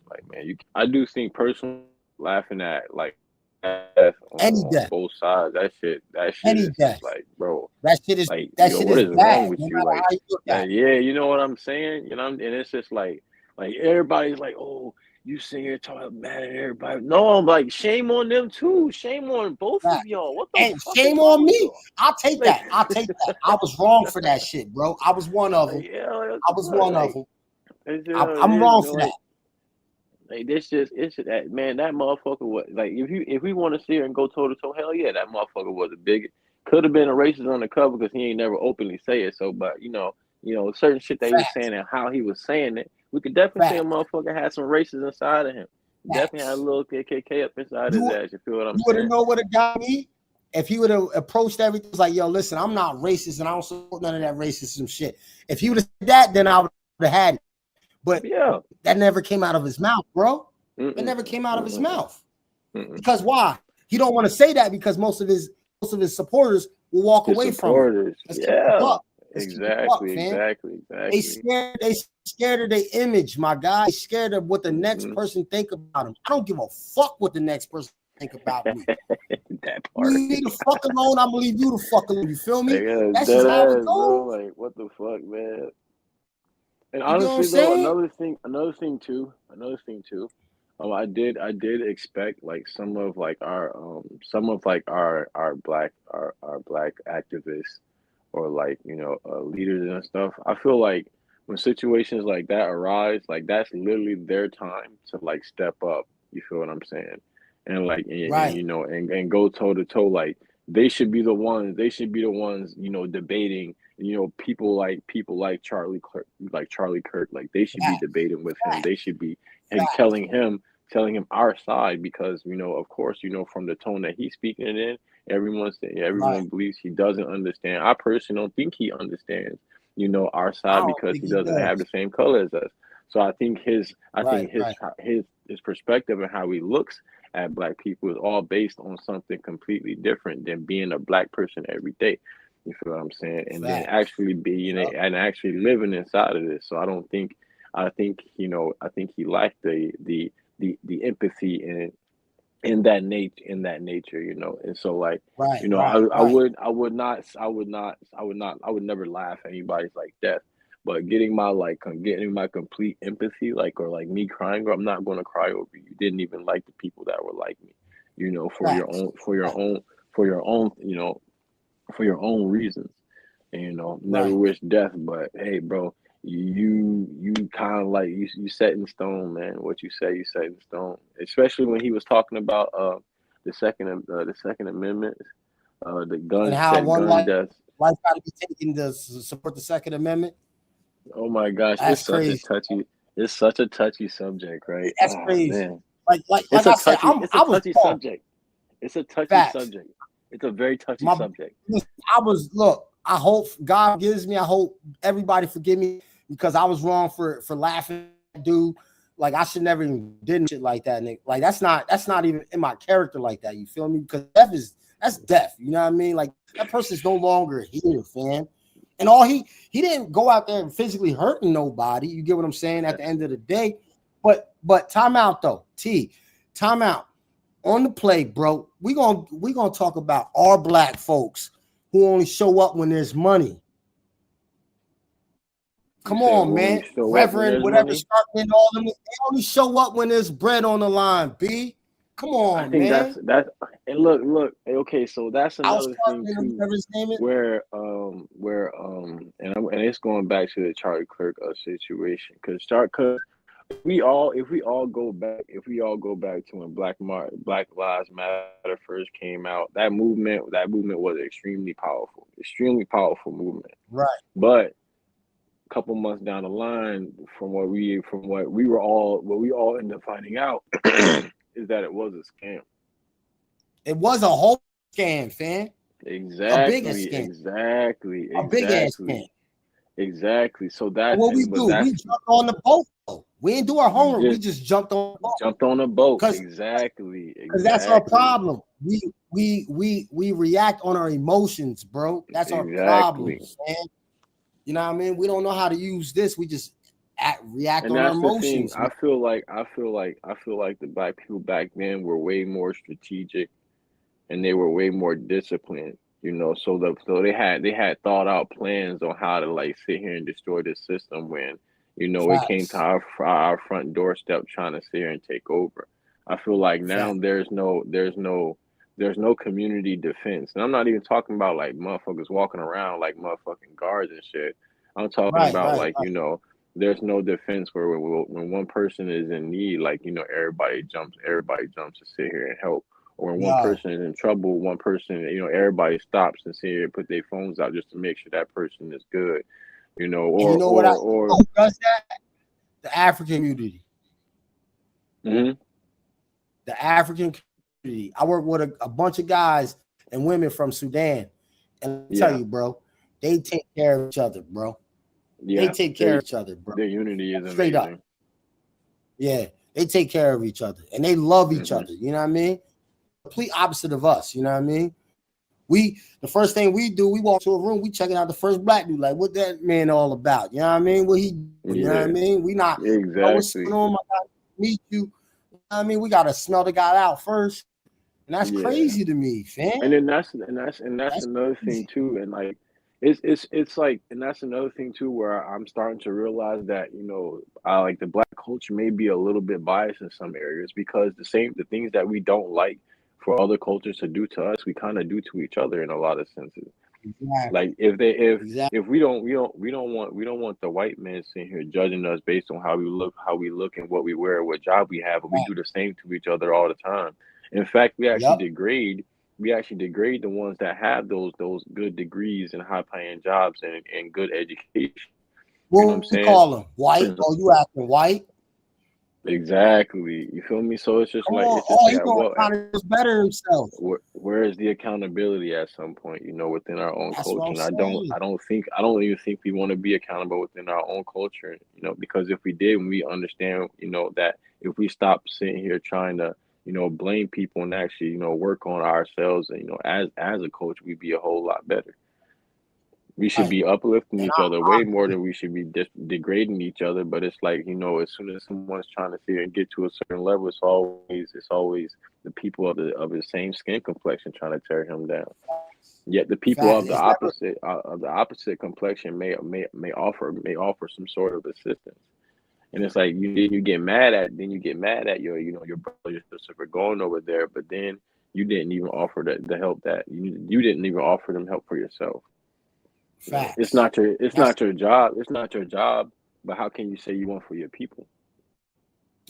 Speaker 1: Like, man, I do think personally laughing at like death
Speaker 2: Any
Speaker 1: on
Speaker 2: death.
Speaker 1: both sides. That shit
Speaker 2: Any
Speaker 1: is
Speaker 2: death.
Speaker 1: just like, bro,
Speaker 2: That shit is
Speaker 1: like,
Speaker 2: that
Speaker 1: yo,
Speaker 2: shit
Speaker 1: what
Speaker 2: is
Speaker 1: is wrong
Speaker 2: bad.
Speaker 1: with
Speaker 2: No
Speaker 1: you?
Speaker 2: matter
Speaker 1: Like,
Speaker 2: how you look at it.
Speaker 1: yeah, you know what I'm saying? You know, and it's just like everybody's like, oh, you sitting here talking mad at everybody. No, I'm like, shame on them too. Shame on both
Speaker 2: Right.
Speaker 1: of y'all. What the
Speaker 2: And
Speaker 1: fuck
Speaker 2: shame
Speaker 1: is wrong
Speaker 2: on
Speaker 1: with
Speaker 2: me.
Speaker 1: y'all?
Speaker 2: I'll take
Speaker 1: Like,
Speaker 2: that. I'll take that. I was wrong for that shit, bro. I was one of them.
Speaker 1: like, yeah, like, what
Speaker 2: I
Speaker 1: the
Speaker 2: was
Speaker 1: fuck?
Speaker 2: one of
Speaker 1: Like,
Speaker 2: them.
Speaker 1: it's just how it
Speaker 2: I'm
Speaker 1: is,
Speaker 2: wrong
Speaker 1: you know,
Speaker 2: for that.
Speaker 1: like this just it's just that man, that motherfucker was like if we want to see her and go toe to toe, hell yeah, that motherfucker was a big could have been a racist on the cover because he ain't never openly say it. So, but you know, certain shit that he was
Speaker 2: Facts.
Speaker 1: saying and how he was saying it, we could definitely say a
Speaker 2: Facts.
Speaker 1: motherfucker had some racists inside of him. Definitely had a
Speaker 2: Facts.
Speaker 1: little KKK up inside
Speaker 2: You
Speaker 1: his ass. You feel what I'm
Speaker 2: You would have
Speaker 1: saying?
Speaker 2: known what it got me if he would have approached everything. It was like, yo, listen, I'm not racist and I don't support none of that racism shit. If he would have said that, then I would have had it. But
Speaker 1: Yeah.
Speaker 2: that never came out of his mouth, bro.
Speaker 1: Mm-mm.
Speaker 2: It never came out of his
Speaker 1: Mm-mm.
Speaker 2: mouth.
Speaker 1: Mm-mm.
Speaker 2: Because why? He don't want to say that because most of his supporters will walk
Speaker 1: His
Speaker 2: away
Speaker 1: supporters.
Speaker 2: from it. Let's keep it buck. Let's keep it buck,
Speaker 1: Exactly,
Speaker 2: fam.
Speaker 1: exactly.
Speaker 2: They scared of their image, my guy. They scared of what the next
Speaker 1: Mhm.
Speaker 2: person think about him. I don't give a fuck what the next person think about me.
Speaker 1: That part.
Speaker 2: Leave me the fuck alone. I'm gonna leave you the fuck alone. You feel me?
Speaker 1: Like,
Speaker 2: That's just how it
Speaker 1: bro.
Speaker 2: goes.
Speaker 1: Like, what the fuck, man? And
Speaker 2: You know what I'm
Speaker 1: honestly, though,
Speaker 2: saying?
Speaker 1: another thing too. I did expect like some of like our black activists or like leaders and stuff. I feel like when situations like that arise, like that's literally their time to like step up. You feel what I'm saying? And like
Speaker 2: Right.
Speaker 1: and go toe to toe. Like they should be the ones. They should be the ones debating. People like Charlie Kirk, like they should be debating with him. They should be telling him our side because of course from the tone that he's speaking it in, everyone believes he doesn't understand. I personally don't think he understands our
Speaker 2: I
Speaker 1: side
Speaker 2: don't
Speaker 1: because
Speaker 2: think
Speaker 1: he
Speaker 2: he
Speaker 1: doesn't have the
Speaker 2: does.
Speaker 1: same color as us. So I think his
Speaker 2: Right.
Speaker 1: perspective and how he looks at black people is all based on something completely different than being a black person every day. You feel what I'm saying? And then
Speaker 2: Facts.
Speaker 1: actually being
Speaker 2: Yup.
Speaker 1: and actually living inside of this. So I think he lacked the empathy in that nature, And so like,
Speaker 2: Right.
Speaker 1: I
Speaker 2: Right.
Speaker 1: I would never laugh at anybody's like death. But getting my complete empathy, like, or like me crying, or I'm not going to cry over you. You didn't even like the people that were like me, for your
Speaker 2: Facts.
Speaker 1: own, for your own, for your own reasons. And never
Speaker 2: Right.
Speaker 1: wish death, but hey, bro, you kind of like you set in stone, man. What you say, you set in stone. Especially when he was talking about the Second Amendment, the
Speaker 2: And
Speaker 1: gun
Speaker 2: how one
Speaker 1: deaths.
Speaker 2: life got to be taken to support the Second Amendment.
Speaker 1: Oh my gosh,
Speaker 2: That's crazy.
Speaker 1: it's such a touchy subject, right?
Speaker 2: That's
Speaker 1: Oh
Speaker 2: crazy.
Speaker 1: man,
Speaker 2: Like
Speaker 1: it's
Speaker 2: I
Speaker 1: a
Speaker 2: said,
Speaker 1: touchy,
Speaker 2: I was
Speaker 1: touchy
Speaker 2: wrong.
Speaker 1: subject. It's a touchy
Speaker 2: Facts.
Speaker 1: subject. It's a very touchy
Speaker 2: My-
Speaker 1: subject.
Speaker 2: Look, I hope God gives me. I hope everybody forgive me because I was wrong for laughing at dude. Like I should never even did shit like that, Nick. Like that's not even in my character like that. You feel me? Because that's death. You know what I mean? Like that person's no longer here, fam. And all he didn't go out there and physically hurting nobody. You get what I'm saying? At the end of the day, but time out though. Time out on the play, bro. We gonna talk about our black folks who only show up when there's money. Come on, man. Reverend, whatever, Sharpman, all them, they only show up when there's bread on the line, B. Come on,
Speaker 1: I think
Speaker 2: man.
Speaker 1: that's and look, okay, so that's another thing too,
Speaker 2: whatever his name is.
Speaker 1: where and it's going back to the Charlie Kirk situation, because if we all go back to when Black Lives Matter first came out, that movement was extremely powerful movement.
Speaker 2: Right.
Speaker 1: But a couple months down the line, from what we all ended up finding out is that it was a scam.
Speaker 2: It was a whole scam, fam.
Speaker 1: Exactly.
Speaker 2: A big scam.
Speaker 1: Exactly.
Speaker 2: A big ass scam.
Speaker 1: Exactly. So that
Speaker 2: what we do, we jumped on the boat. We didn't do our homework. We just jumped on the boat.
Speaker 1: Jumped on the boat. Exactly.
Speaker 2: Because that's our problem. We react on our emotions, bro. That's our problem, man. You know what I mean? We don't know how to use this. We just react
Speaker 1: And
Speaker 2: on our
Speaker 1: that's the thing.
Speaker 2: emotions.
Speaker 1: I feel like the black people back then were way more strategic, and they were way more disciplined. You know, so they had thought out plans on how to like sit here and destroy the system when, you know, it came to
Speaker 2: Facts.
Speaker 1: our front doorstep trying to sit here and take over. I feel like now
Speaker 2: Facts.
Speaker 1: there's no community defense. And I'm not even talking about like motherfuckers walking around like motherfucking guards and shit. I'm talking
Speaker 2: Right,
Speaker 1: about
Speaker 2: right,
Speaker 1: like,
Speaker 2: right.
Speaker 1: you know, there's no defense where when one person is in need, like, you know, everybody jumps to sit here and help. Or when one
Speaker 2: Yo,
Speaker 1: person is in trouble, one person, you know, everybody stops and sit here and put their phones out just to make sure that person is good. You know,
Speaker 2: and you know what
Speaker 1: or
Speaker 2: who does that? The African community.
Speaker 1: Mhm.
Speaker 2: The African community. I work with a bunch of guys and women from Sudan. And I tell
Speaker 1: Yeah.
Speaker 2: you, bro, they take care of each other, bro. They
Speaker 1: Yeah.
Speaker 2: take care of each other, bro.
Speaker 1: Their unity is
Speaker 2: Straight up.
Speaker 1: amazing.
Speaker 2: Yeah. They take care of each other and they love each
Speaker 1: Mhm.
Speaker 2: other. You know what I mean? Complete opposite of us. You know what I mean? The first thing we do, we walk to a room, we checking out the first black dude, like what that man all about. You know what I mean? What he doing, you know what I
Speaker 1: Yeah.
Speaker 2: mean? We not oh, what's
Speaker 1: Exactly.
Speaker 2: going on? I gotta meet you. You know what I mean? We gotta smell the guy out first. And that's
Speaker 1: Yeah.
Speaker 2: crazy to me, fam.
Speaker 1: And then that's another
Speaker 2: crazy.
Speaker 1: thing too. And like it's like, and that's another thing too where I'm starting to realize that, you know, like the black culture may be a little bit biased in some areas because the things that we don't like for other cultures to do to us, we kind of do to each other in a lot of senses.
Speaker 2: Exactly.
Speaker 1: Like
Speaker 2: Exactly.
Speaker 1: if we don't want the white man sitting here judging us based on how we look and what we wear, what job we have, but we do the same to each other all the time. In fact,
Speaker 2: Yep.
Speaker 1: we actually degrade the ones that have those good degrees and high paying jobs and good education. You know what I'm
Speaker 2: What we
Speaker 1: saying?
Speaker 2: call him? White? Oh, you acting white?
Speaker 1: Exactly. You feel me? So it's just
Speaker 2: Come
Speaker 1: like
Speaker 2: on.
Speaker 1: it's just
Speaker 2: Oh,
Speaker 1: like
Speaker 2: he gonna kind of better himself.
Speaker 1: where is the accountability at some point, you know, within our own
Speaker 2: That's what
Speaker 1: culture?
Speaker 2: I'm
Speaker 1: And
Speaker 2: saying.
Speaker 1: I don't even think we want to be accountable within our own culture, you know, because if we did, we understand, you know, that if we stop sitting here trying to, you know, blame people and actually, you know, work on ourselves and, you know, as a culture, we'd be a whole lot better. We should
Speaker 2: Right.
Speaker 1: be uplifting
Speaker 2: And
Speaker 1: each other way more than we should be degrading each other. But it's like, you know, as soon as someone's trying to sit here and get to a certain level, it's always the people of the same skin complexion trying to tear him down. Yet the people
Speaker 2: Facts.
Speaker 1: of the opposite complexion may offer some sort of assistance. And it's like you get mad at your brother, your sister for going over there, but then you didn't even offer the help that you didn't even offer them help for yourself.
Speaker 2: Facts.
Speaker 1: It's not your job. It's not your job. But how can you say you want for your people?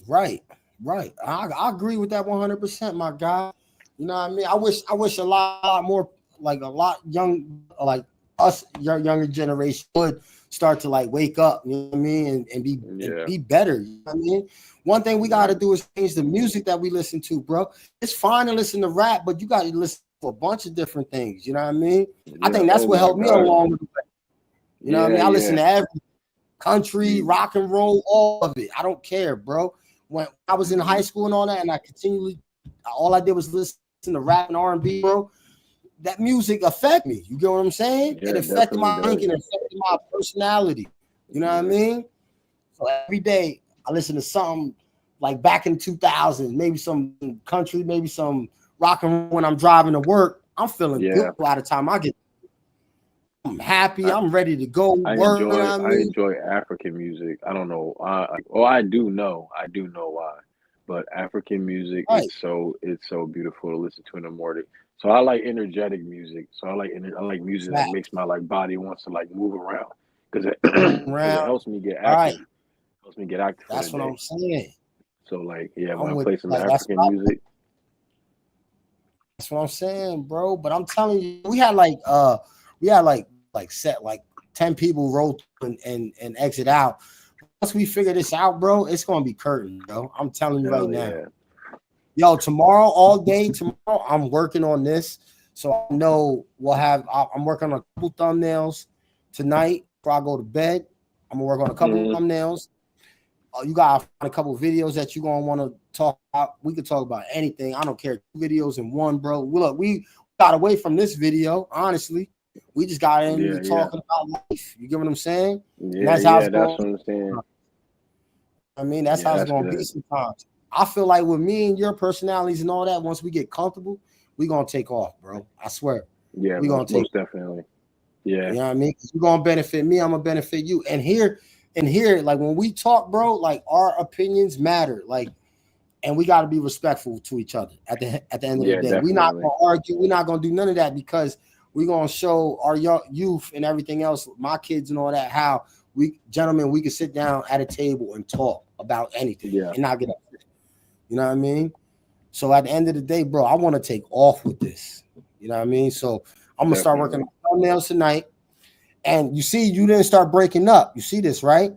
Speaker 2: Right. Right. I agree with that 100%, my guy. You know what I mean? I wish a lot more, like a lot young, like us, your younger generation would start to like wake up, you know what I mean, and be better. You know what I mean? One thing we gotta do is change the music that we listen to, bro. It's fine to listen to rap, but you gotta listen to a bunch of different things. You know what I mean? I think that's what helped me along the way. You know what I mean? I listen to every country, rock and roll, all of it. I don't care, bro. When I was in high school and all that, and I continually, all I did was listen to rap and R&B, bro. That music affected me. You get what I'm saying?
Speaker 1: Yeah,
Speaker 2: it affected my thinking, it affected my personality. You know what I mean? So every day I listen to something like back in 2000, maybe some country, maybe some rock and roll when I'm driving to work. I'm feeling good a lot of time. I'm happy. I'm ready to go work.
Speaker 1: I enjoy African music. I don't know. I do know why. But African music is so beautiful to listen to in the morning. So I like energetic music. So I like music that makes my like body wants to like move around because it helps me get active. Helps me get active.
Speaker 2: That's what I'm saying.
Speaker 1: So like when I play some African music.
Speaker 2: That's what I'm saying, bro. But I'm telling you, we had like set like 10 people roll and exit out. Once we figure this out, bro, it's gonna be curtain, bro. I'm telling you now. Yo, tomorrow, all day tomorrow, I'm working on this. So I know I'm working on a couple thumbnails tonight before I go to bed. I'm gonna work on a couple thumbnails. You got a couple videos that you're gonna want to talk about. We could talk about anything. I don't care. 2 videos in one, bro. Look, we got away from this video, honestly. We just got into talking about life. You get what I'm saying?
Speaker 1: Yeah, that's what I'm saying.
Speaker 2: I mean, that's how it's
Speaker 1: that's
Speaker 2: gonna be
Speaker 1: good.
Speaker 2: sometimes. I feel like with me and your personalities and all that, once we get comfortable, we gonna take off, bro. I swear.
Speaker 1: Yeah,
Speaker 2: We gonna take
Speaker 1: most definitely. Yeah.
Speaker 2: You know what I mean? You're gonna benefit me, I'm gonna benefit you. And here, like when we talk, bro, like our opinions matter. Like, and we gotta be respectful to each other at the end of the day. We're not gonna argue, we're not gonna do none of that because we're gonna show our young youth and everything else, my kids and all that, how we can sit down at a table and talk about anything and not get upset. You know what I mean? So at the end of the day, bro, I want to take off with this. You know what I mean? So I'm gonna start working on thumbnails tonight. And you see, you didn't start breaking up. You see this, right?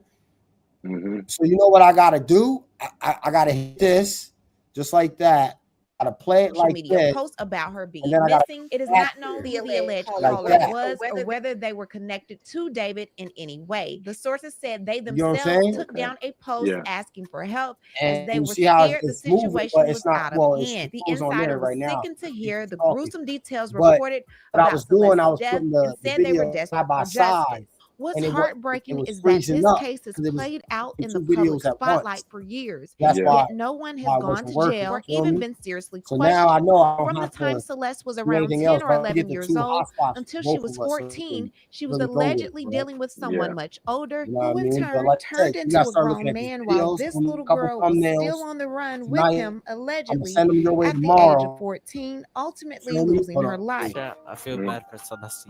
Speaker 1: Mm-hmm.
Speaker 2: So you know what I gotta do? I gotta hit this just like that. I gotta play it like this.
Speaker 4: Post about her being
Speaker 2: then
Speaker 4: missing. It is not known who the alleged caller was or whether they were connected to David in any way. The sources said they themselves took down a post asking for help as they were scared the situation was out of hand. The insider was sickened to hear the gruesome details reported about Celeste's death and said they were desperate for justice. What's heartbreaking is that this case has played out in the public spotlight for years, yet no one has gone to jail or even been seriously questioned.
Speaker 2: Now I know
Speaker 4: From the time Celeste was around 10 or 11 years old until she was 14, she was allegedly dealing with someone much older, who in turn turned into a grown man while this little girl was still on the run with him, allegedly at the age of 14, ultimately losing her life.
Speaker 9: Yeah, I feel bad for Celeste.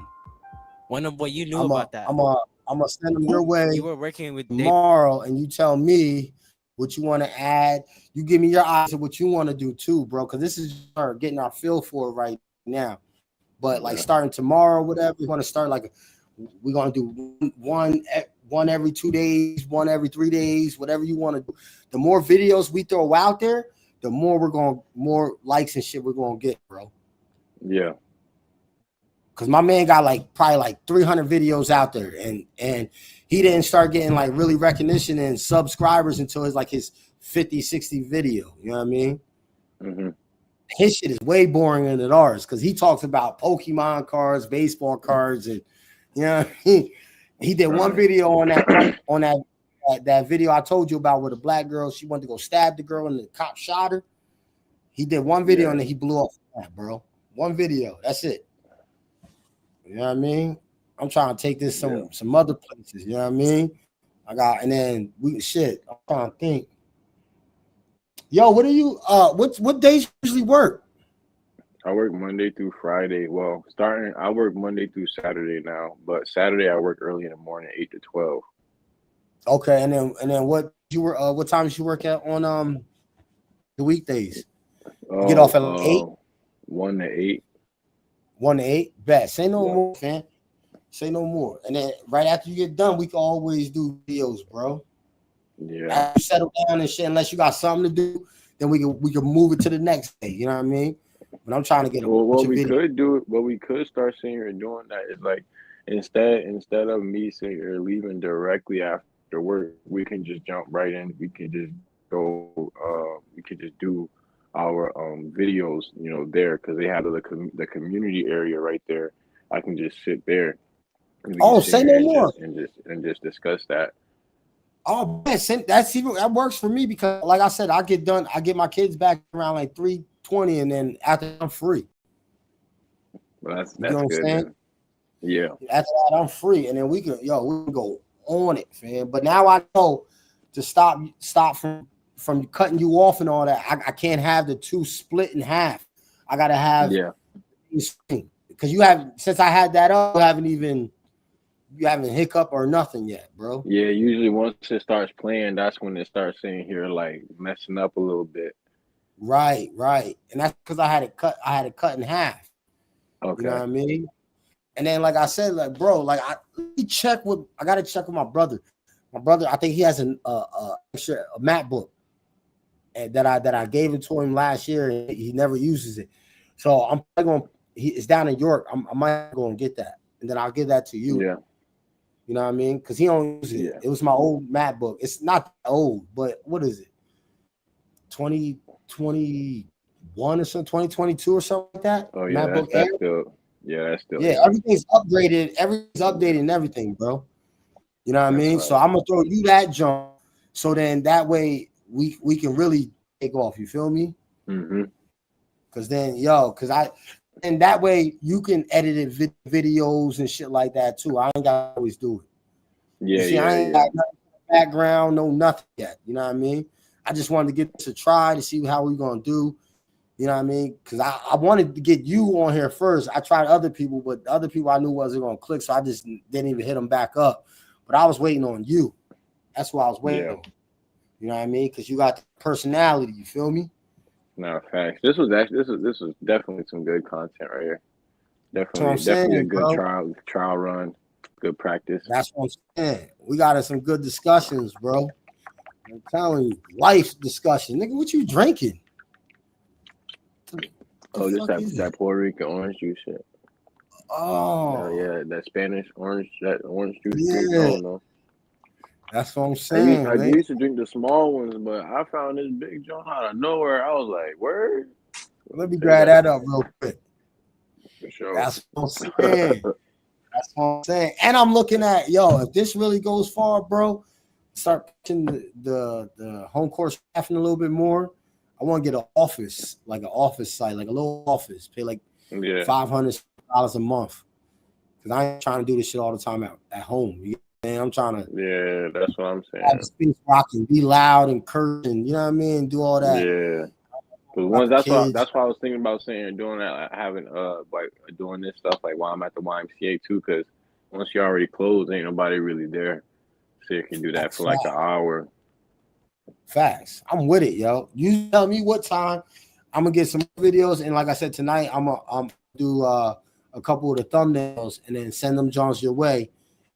Speaker 9: One of what you knew about that.
Speaker 2: I'm gonna send them your way.
Speaker 9: You were working with
Speaker 2: tomorrow, and you tell me what you want to add. You give me your eyes of what you want to do too, bro. Because this is getting our feel for it right now. But like starting tomorrow, whatever, we want to start like we're gonna do one every 2 days, one every 3 days, whatever you want to do. The more videos we throw out there, the more likes and shit we're gonna get, bro.
Speaker 1: Yeah.
Speaker 2: Cause my man got probably like 300 videos out there, and he didn't start getting like really recognition and subscribers until his 50, 60 video. You know what I mean?
Speaker 1: Mm-hmm.
Speaker 2: His shit is way boring than ours because he talks about Pokemon cards, baseball cards, and you know he did one video on that video I told you about with a black girl. She wanted to go stab the girl and the cop shot her. He did one video and then he blew up that, bro. One video. That's it. You know what I mean? I'm trying to take this some other places. You know what I mean? And then I'm trying to think. Yo, what do you what days usually work?
Speaker 1: I work Monday through Friday. Well, I work Monday through Saturday now, but Saturday I work early in the morning, 8 to 12.
Speaker 2: Okay, and then what times you work at on the weekdays? You get off at 8?
Speaker 1: 1 to 8.
Speaker 2: 1 to 8, bet. Say no more, man. Say no more. And then right after you get done, we can always do videos, bro.
Speaker 1: Yeah.
Speaker 2: After you settle down and shit, unless you got something to do, then we can move it to the next day. You know what I mean? But I'm trying to get
Speaker 1: what we could start seeing or doing that is like instead of me saying or leaving directly after work, we can just jump right in. We can just go. We could just do our videos, there because they have the community area right there. I can just sit there.
Speaker 2: Say no more.
Speaker 1: And just discuss that.
Speaker 2: Oh, man, that works for me because, like I said, I get my kids back around like 3:20, and then after I'm free.
Speaker 1: Well, that's
Speaker 2: you know
Speaker 1: good. Man. Yeah.
Speaker 2: After that, I'm free, and then we can go on it, man. But now I know to stop from cutting you off and all that. I can't have the two split in half. I gotta have because since I had that up, you haven't hiccup or nothing yet, bro.
Speaker 1: Yeah, usually once it starts playing, that's when it starts saying here like messing up a little bit.
Speaker 2: Right. And that's because I had it cut in half.
Speaker 1: Okay.
Speaker 2: You know what I mean? And then like I said, like bro, like I gotta check with my brother. My brother, I think he has a MacBook that I gave it to him last year, and he never uses it. So I'm probably going. It's down in York. I might go and get that, and then I'll give that to you.
Speaker 1: Yeah.
Speaker 2: You know what I mean? Because he don't use it. Yeah. It was my old MacBook. It's not old, but what is it? 2021 or something? 2022 or something like that?
Speaker 1: Oh yeah,
Speaker 2: MacBook
Speaker 1: that's
Speaker 2: Air?
Speaker 1: still. Yeah, that's still.
Speaker 2: Yeah, everything's upgraded. Everything's updated and everything, bro. You know what I mean? Right. So I'm gonna throw you that jump. So then that way we can really take off. You feel me?
Speaker 1: Mm-hmm.
Speaker 2: Cause then, and that way you can edit it videos and shit like that too. I ain't got to always do it.
Speaker 1: Yeah,
Speaker 2: you see, I ain't got nothing background, no nothing yet. You know what I mean? I just wanted to get to try to see how we gonna do. You know what I mean? Because I wanted to get you on here first. I tried other people, but the other people I knew wasn't gonna click, so I just didn't even hit them back up. But I was waiting on you. That's what I was waiting on. You know what I mean? Because you got the personality. You feel me?
Speaker 1: No, facts. This was definitely some good content right here. Definitely
Speaker 2: saying,
Speaker 1: a good
Speaker 2: bro.
Speaker 1: trial run, good practice.
Speaker 2: That's what I'm saying. We got some good discussions, bro. I'm telling you, life discussion. Nigga, what you drinking?
Speaker 1: That Puerto Rican orange juice shit.
Speaker 2: Oh
Speaker 1: yeah, that Spanish orange juice.
Speaker 2: Yeah.
Speaker 1: I don't know.
Speaker 2: That's what I'm saying.
Speaker 1: I used to drink the small ones, but I found this big joint out of nowhere. I was like, word?
Speaker 2: Let me grab that up real quick.
Speaker 1: For sure.
Speaker 2: That's what I'm saying. That's what I'm saying. And I'm looking at, if this really goes far, bro, start pushing the home course staffing a little bit more. I want to get an office, like an office site, like a little office, pay like $500 a month. Because I ain't trying to do this shit all the time at home. You know what I'm trying to.
Speaker 1: Yeah, that's what I'm saying.
Speaker 2: Have a space where I can be loud and curse and, you know what I mean? Do all that.
Speaker 1: Yeah. That's why I was thinking about doing that, having doing this stuff like while I'm at the YMCA too, because once you already closed, ain't nobody really there, so you can do that for like an hour.
Speaker 2: Facts. I'm with it, yo. You tell me what time. I'm gonna get some videos, and like I said tonight, I'm do a couple of the thumbnails and then send them Johns your way,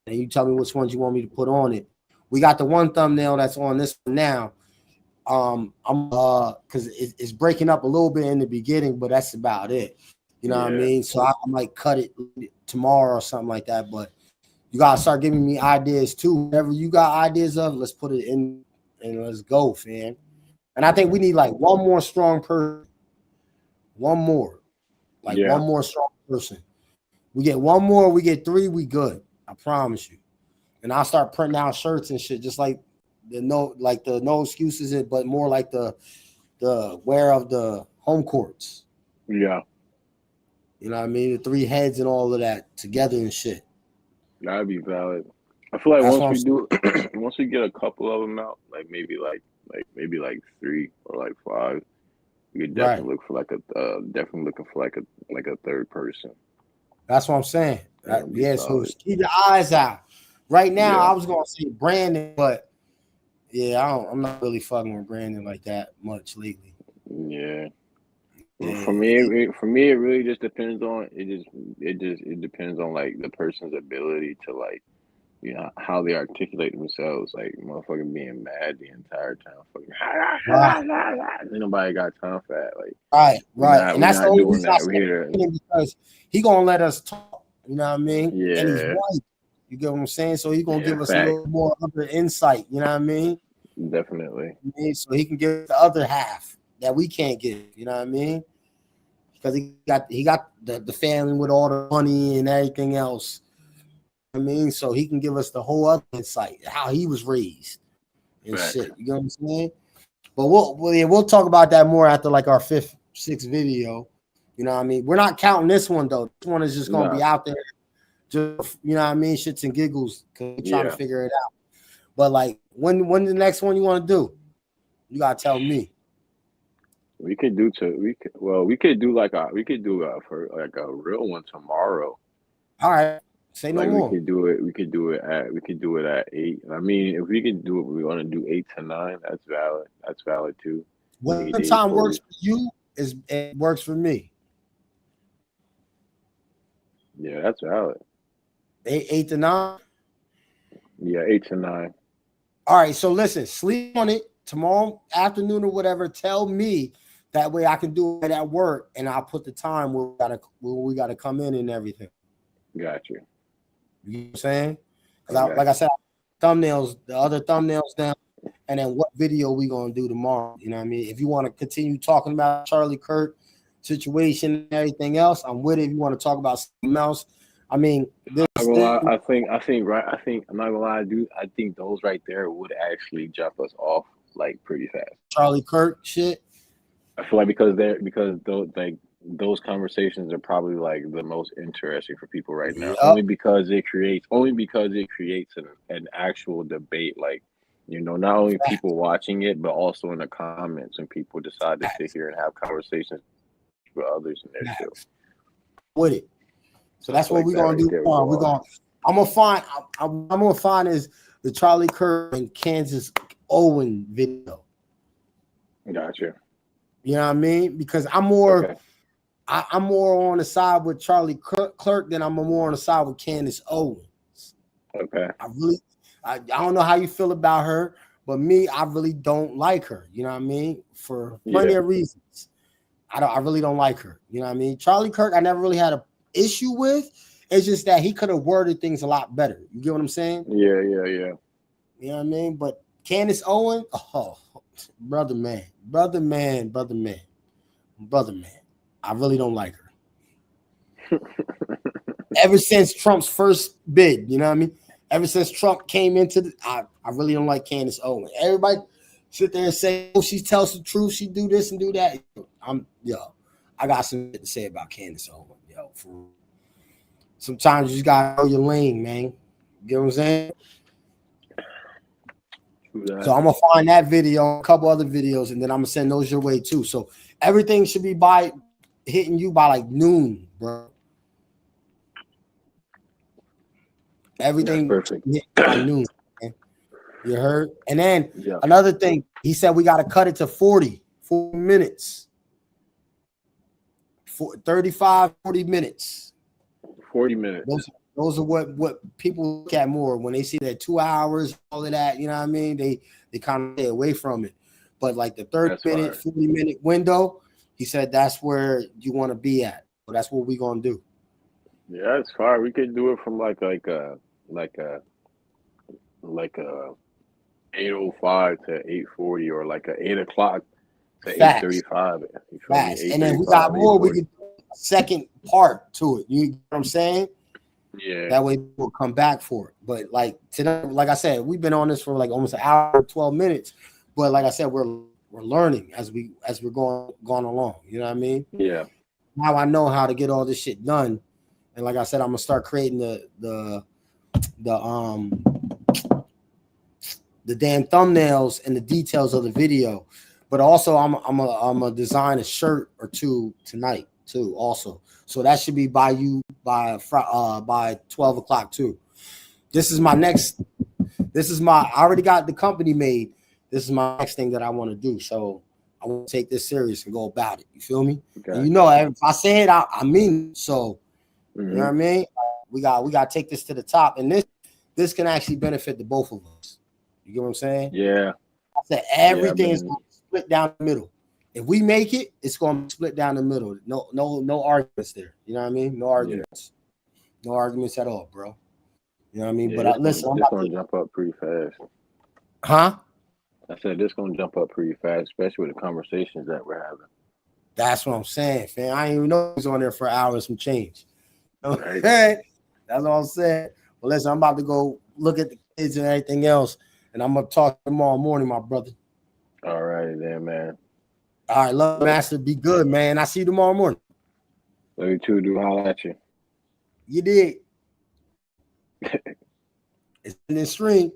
Speaker 2: and you tell me which ones you want me to put on it. We got the one thumbnail that's on this one now. I'm because it's breaking up a little bit in the beginning, but that's about it. You know what I mean? So I might cut it tomorrow or something like that. But you gotta start giving me ideas too. Whatever you got ideas of, let's put it in and let's go, fam. And I think we need like one more strong person. One more. One more strong person. We get one more, we get 3, we good. I promise you. And I'll start printing out shirts and shit, just like the no excuses, but more like the wear of the home courts.
Speaker 1: Yeah.
Speaker 2: You know what I mean? The 3 heads and all of that together and shit.
Speaker 1: That'd be valid. I feel like once we get a couple of them out, like maybe 3 or like 5, we could definitely look for looking for like a third person.
Speaker 2: That's what I'm saying. So keep your eyes out. Right now, I was gonna say Brandon, but I'm not really fucking with Brandon like that much lately.
Speaker 1: Yeah. For me, it really just depends on it depends on like the person's ability to like, you know, how they articulate themselves. Like motherfucking being mad the entire time, fucking nobody got time for that. Like
Speaker 2: and that's the only reason I said because he gonna let us talk. You know what I mean?
Speaker 1: Yeah.
Speaker 2: And he's white. You get what I'm saying? So he's gonna give us a little more other insight. You know what I mean?
Speaker 1: Definitely.
Speaker 2: So he can give the other half that we can't give. You know what I mean? Because he got the family with all the money and everything else. I mean, so he can give us the whole other insight, how he was raised and shit. You know what I'm saying? But we'll talk about that more after like our 5th, 6th video. You know what I mean? We're not counting this one though. This one is just gonna be out there, just you know what I mean, shits and giggles, because we're trying to figure it out. But like, when the next one you want to do? You gotta tell me.
Speaker 1: We could do like a real one tomorrow.
Speaker 2: All right. Say no more.
Speaker 1: We could do it at 8. I mean, if we could do it, we want to do 8 to 9. That's valid. That's valid too.
Speaker 2: When time works for you, it works for me.
Speaker 1: Yeah, that's valid.
Speaker 2: 8 to 9.
Speaker 1: Yeah, 8 to 9.
Speaker 2: All right. So listen, sleep on it tomorrow afternoon or whatever. Tell me that way I can do it at work, and I'll put the time where we gotta come in and everything.
Speaker 1: Got you.
Speaker 2: You know what I'm saying? Like I said, thumbnails, the other thumbnails down, and then what video we gonna do tomorrow. You know what I mean? If you want to continue talking about Charlie Kirk situation and everything else, I'm with it. If you want to talk about something else, I mean, this,
Speaker 1: I'm not gonna lie, I'm not gonna lie, dude. I think those right there would actually jump us off like pretty fast.
Speaker 2: Charlie Kirk shit.
Speaker 1: I feel like because those conversations are probably like the most interesting for people right now.
Speaker 2: Yup.
Speaker 1: Only because it creates an actual debate. Like, not only people watching it, but also in the comments, and people decide to sit here and have conversations with others in their show.
Speaker 2: With it. So that's what
Speaker 1: Like
Speaker 2: we're
Speaker 1: that
Speaker 2: gonna
Speaker 1: right
Speaker 2: do.
Speaker 1: there
Speaker 2: We're
Speaker 1: was
Speaker 2: gonna. I'm gonna find is the Charlie Kirk and Kansas Owen video.
Speaker 1: Gotcha.
Speaker 2: You know what I mean? Because I'm more,
Speaker 1: Okay.
Speaker 2: I'm more on the side with Charlie Clerk than I'm more on the side with Candace Owens.
Speaker 1: Okay.
Speaker 2: I don't know how you feel about her, but me, I really don't like her. You know what I mean? For plenty of reasons. I really don't like her. You know what I mean? Charlie Kirk, I never really had an issue with. It's just that he could have worded things a lot better. You get what I'm saying?
Speaker 1: Yeah.
Speaker 2: You know what I mean? But Candace Owens, oh, brother man. I really don't like her. Ever since Trump's first bid, you know what I mean? Ever since Trump came into I really don't like Candace Owens. Everybody sit there and say, oh, she tells the truth, she do this and do that. I got some shit to say about Candace Owens, sometimes you just gotta know your lane, man. You get what I'm saying? So I'm gonna find that video, a couple other videos, and then I'm gonna send those your way too. So everything should be hitting you by like noon, bro. Everything
Speaker 1: perfect.
Speaker 2: by noon. Man. You heard? And then another thing, he said we gotta cut it to 40 minutes. 35, 40 minutes.
Speaker 1: 40 minutes.
Speaker 2: Those are what people look at more when they see that 2 hours, all of that. You know what I mean? They kind of stay away from it. But like the 30-minute, 40-minute window, he said that's where you want to be at. So that's what we're gonna do.
Speaker 1: Yeah, it's fine. We could do it from like a 8:05 to 8:40, or like a 8 o'clock to 8:35.
Speaker 2: Facts. And then we got more. We could do a second part to it. You know what I'm saying?
Speaker 1: Yeah.
Speaker 2: That way we'll come back for it. But like today, like I said, we've been on this for like almost an hour, 12 minutes. But like I said, we're learning as we're going along. You know what I mean?
Speaker 1: Yeah.
Speaker 2: Now I know how to get all this shit done. And like I said, I'm gonna start creating the damn thumbnails and the details of the video. But also I'm gonna design a shirt or two tonight too. Also, so that should be by 12 o'clock too. I already got the company made. This is my next thing that I want to do. So I want to take this serious and go about it. You feel me? Okay. And if I say it, I mean it. So you know what I mean? We got to take this to the top, and this can actually benefit the both of us. You get what I'm saying?
Speaker 1: Yeah.
Speaker 2: I said everything is going to split down the middle. If we make it, it's going to split down the middle. No arguments there. You know what I mean? No arguments. Yeah. No arguments at all, bro. You know what I mean?
Speaker 1: Yeah,
Speaker 2: but listen,
Speaker 1: it's going to jump up pretty fast.
Speaker 2: Huh?
Speaker 1: I said this going to jump up pretty fast, especially with the conversations that we're having.
Speaker 2: That's what I'm saying, fam. I didn't even know he was on there for an hour and some change. Okay,
Speaker 1: right.
Speaker 2: That's all I'm saying. Well, listen, I'm about to go look at the kids and everything else, and I'm gonna talk tomorrow morning, my brother.
Speaker 1: All right, then, man.
Speaker 2: All right, love, master. Be good, man. I see you tomorrow morning.
Speaker 1: Love you too. Do holler at you.
Speaker 2: You did. It's in the stream.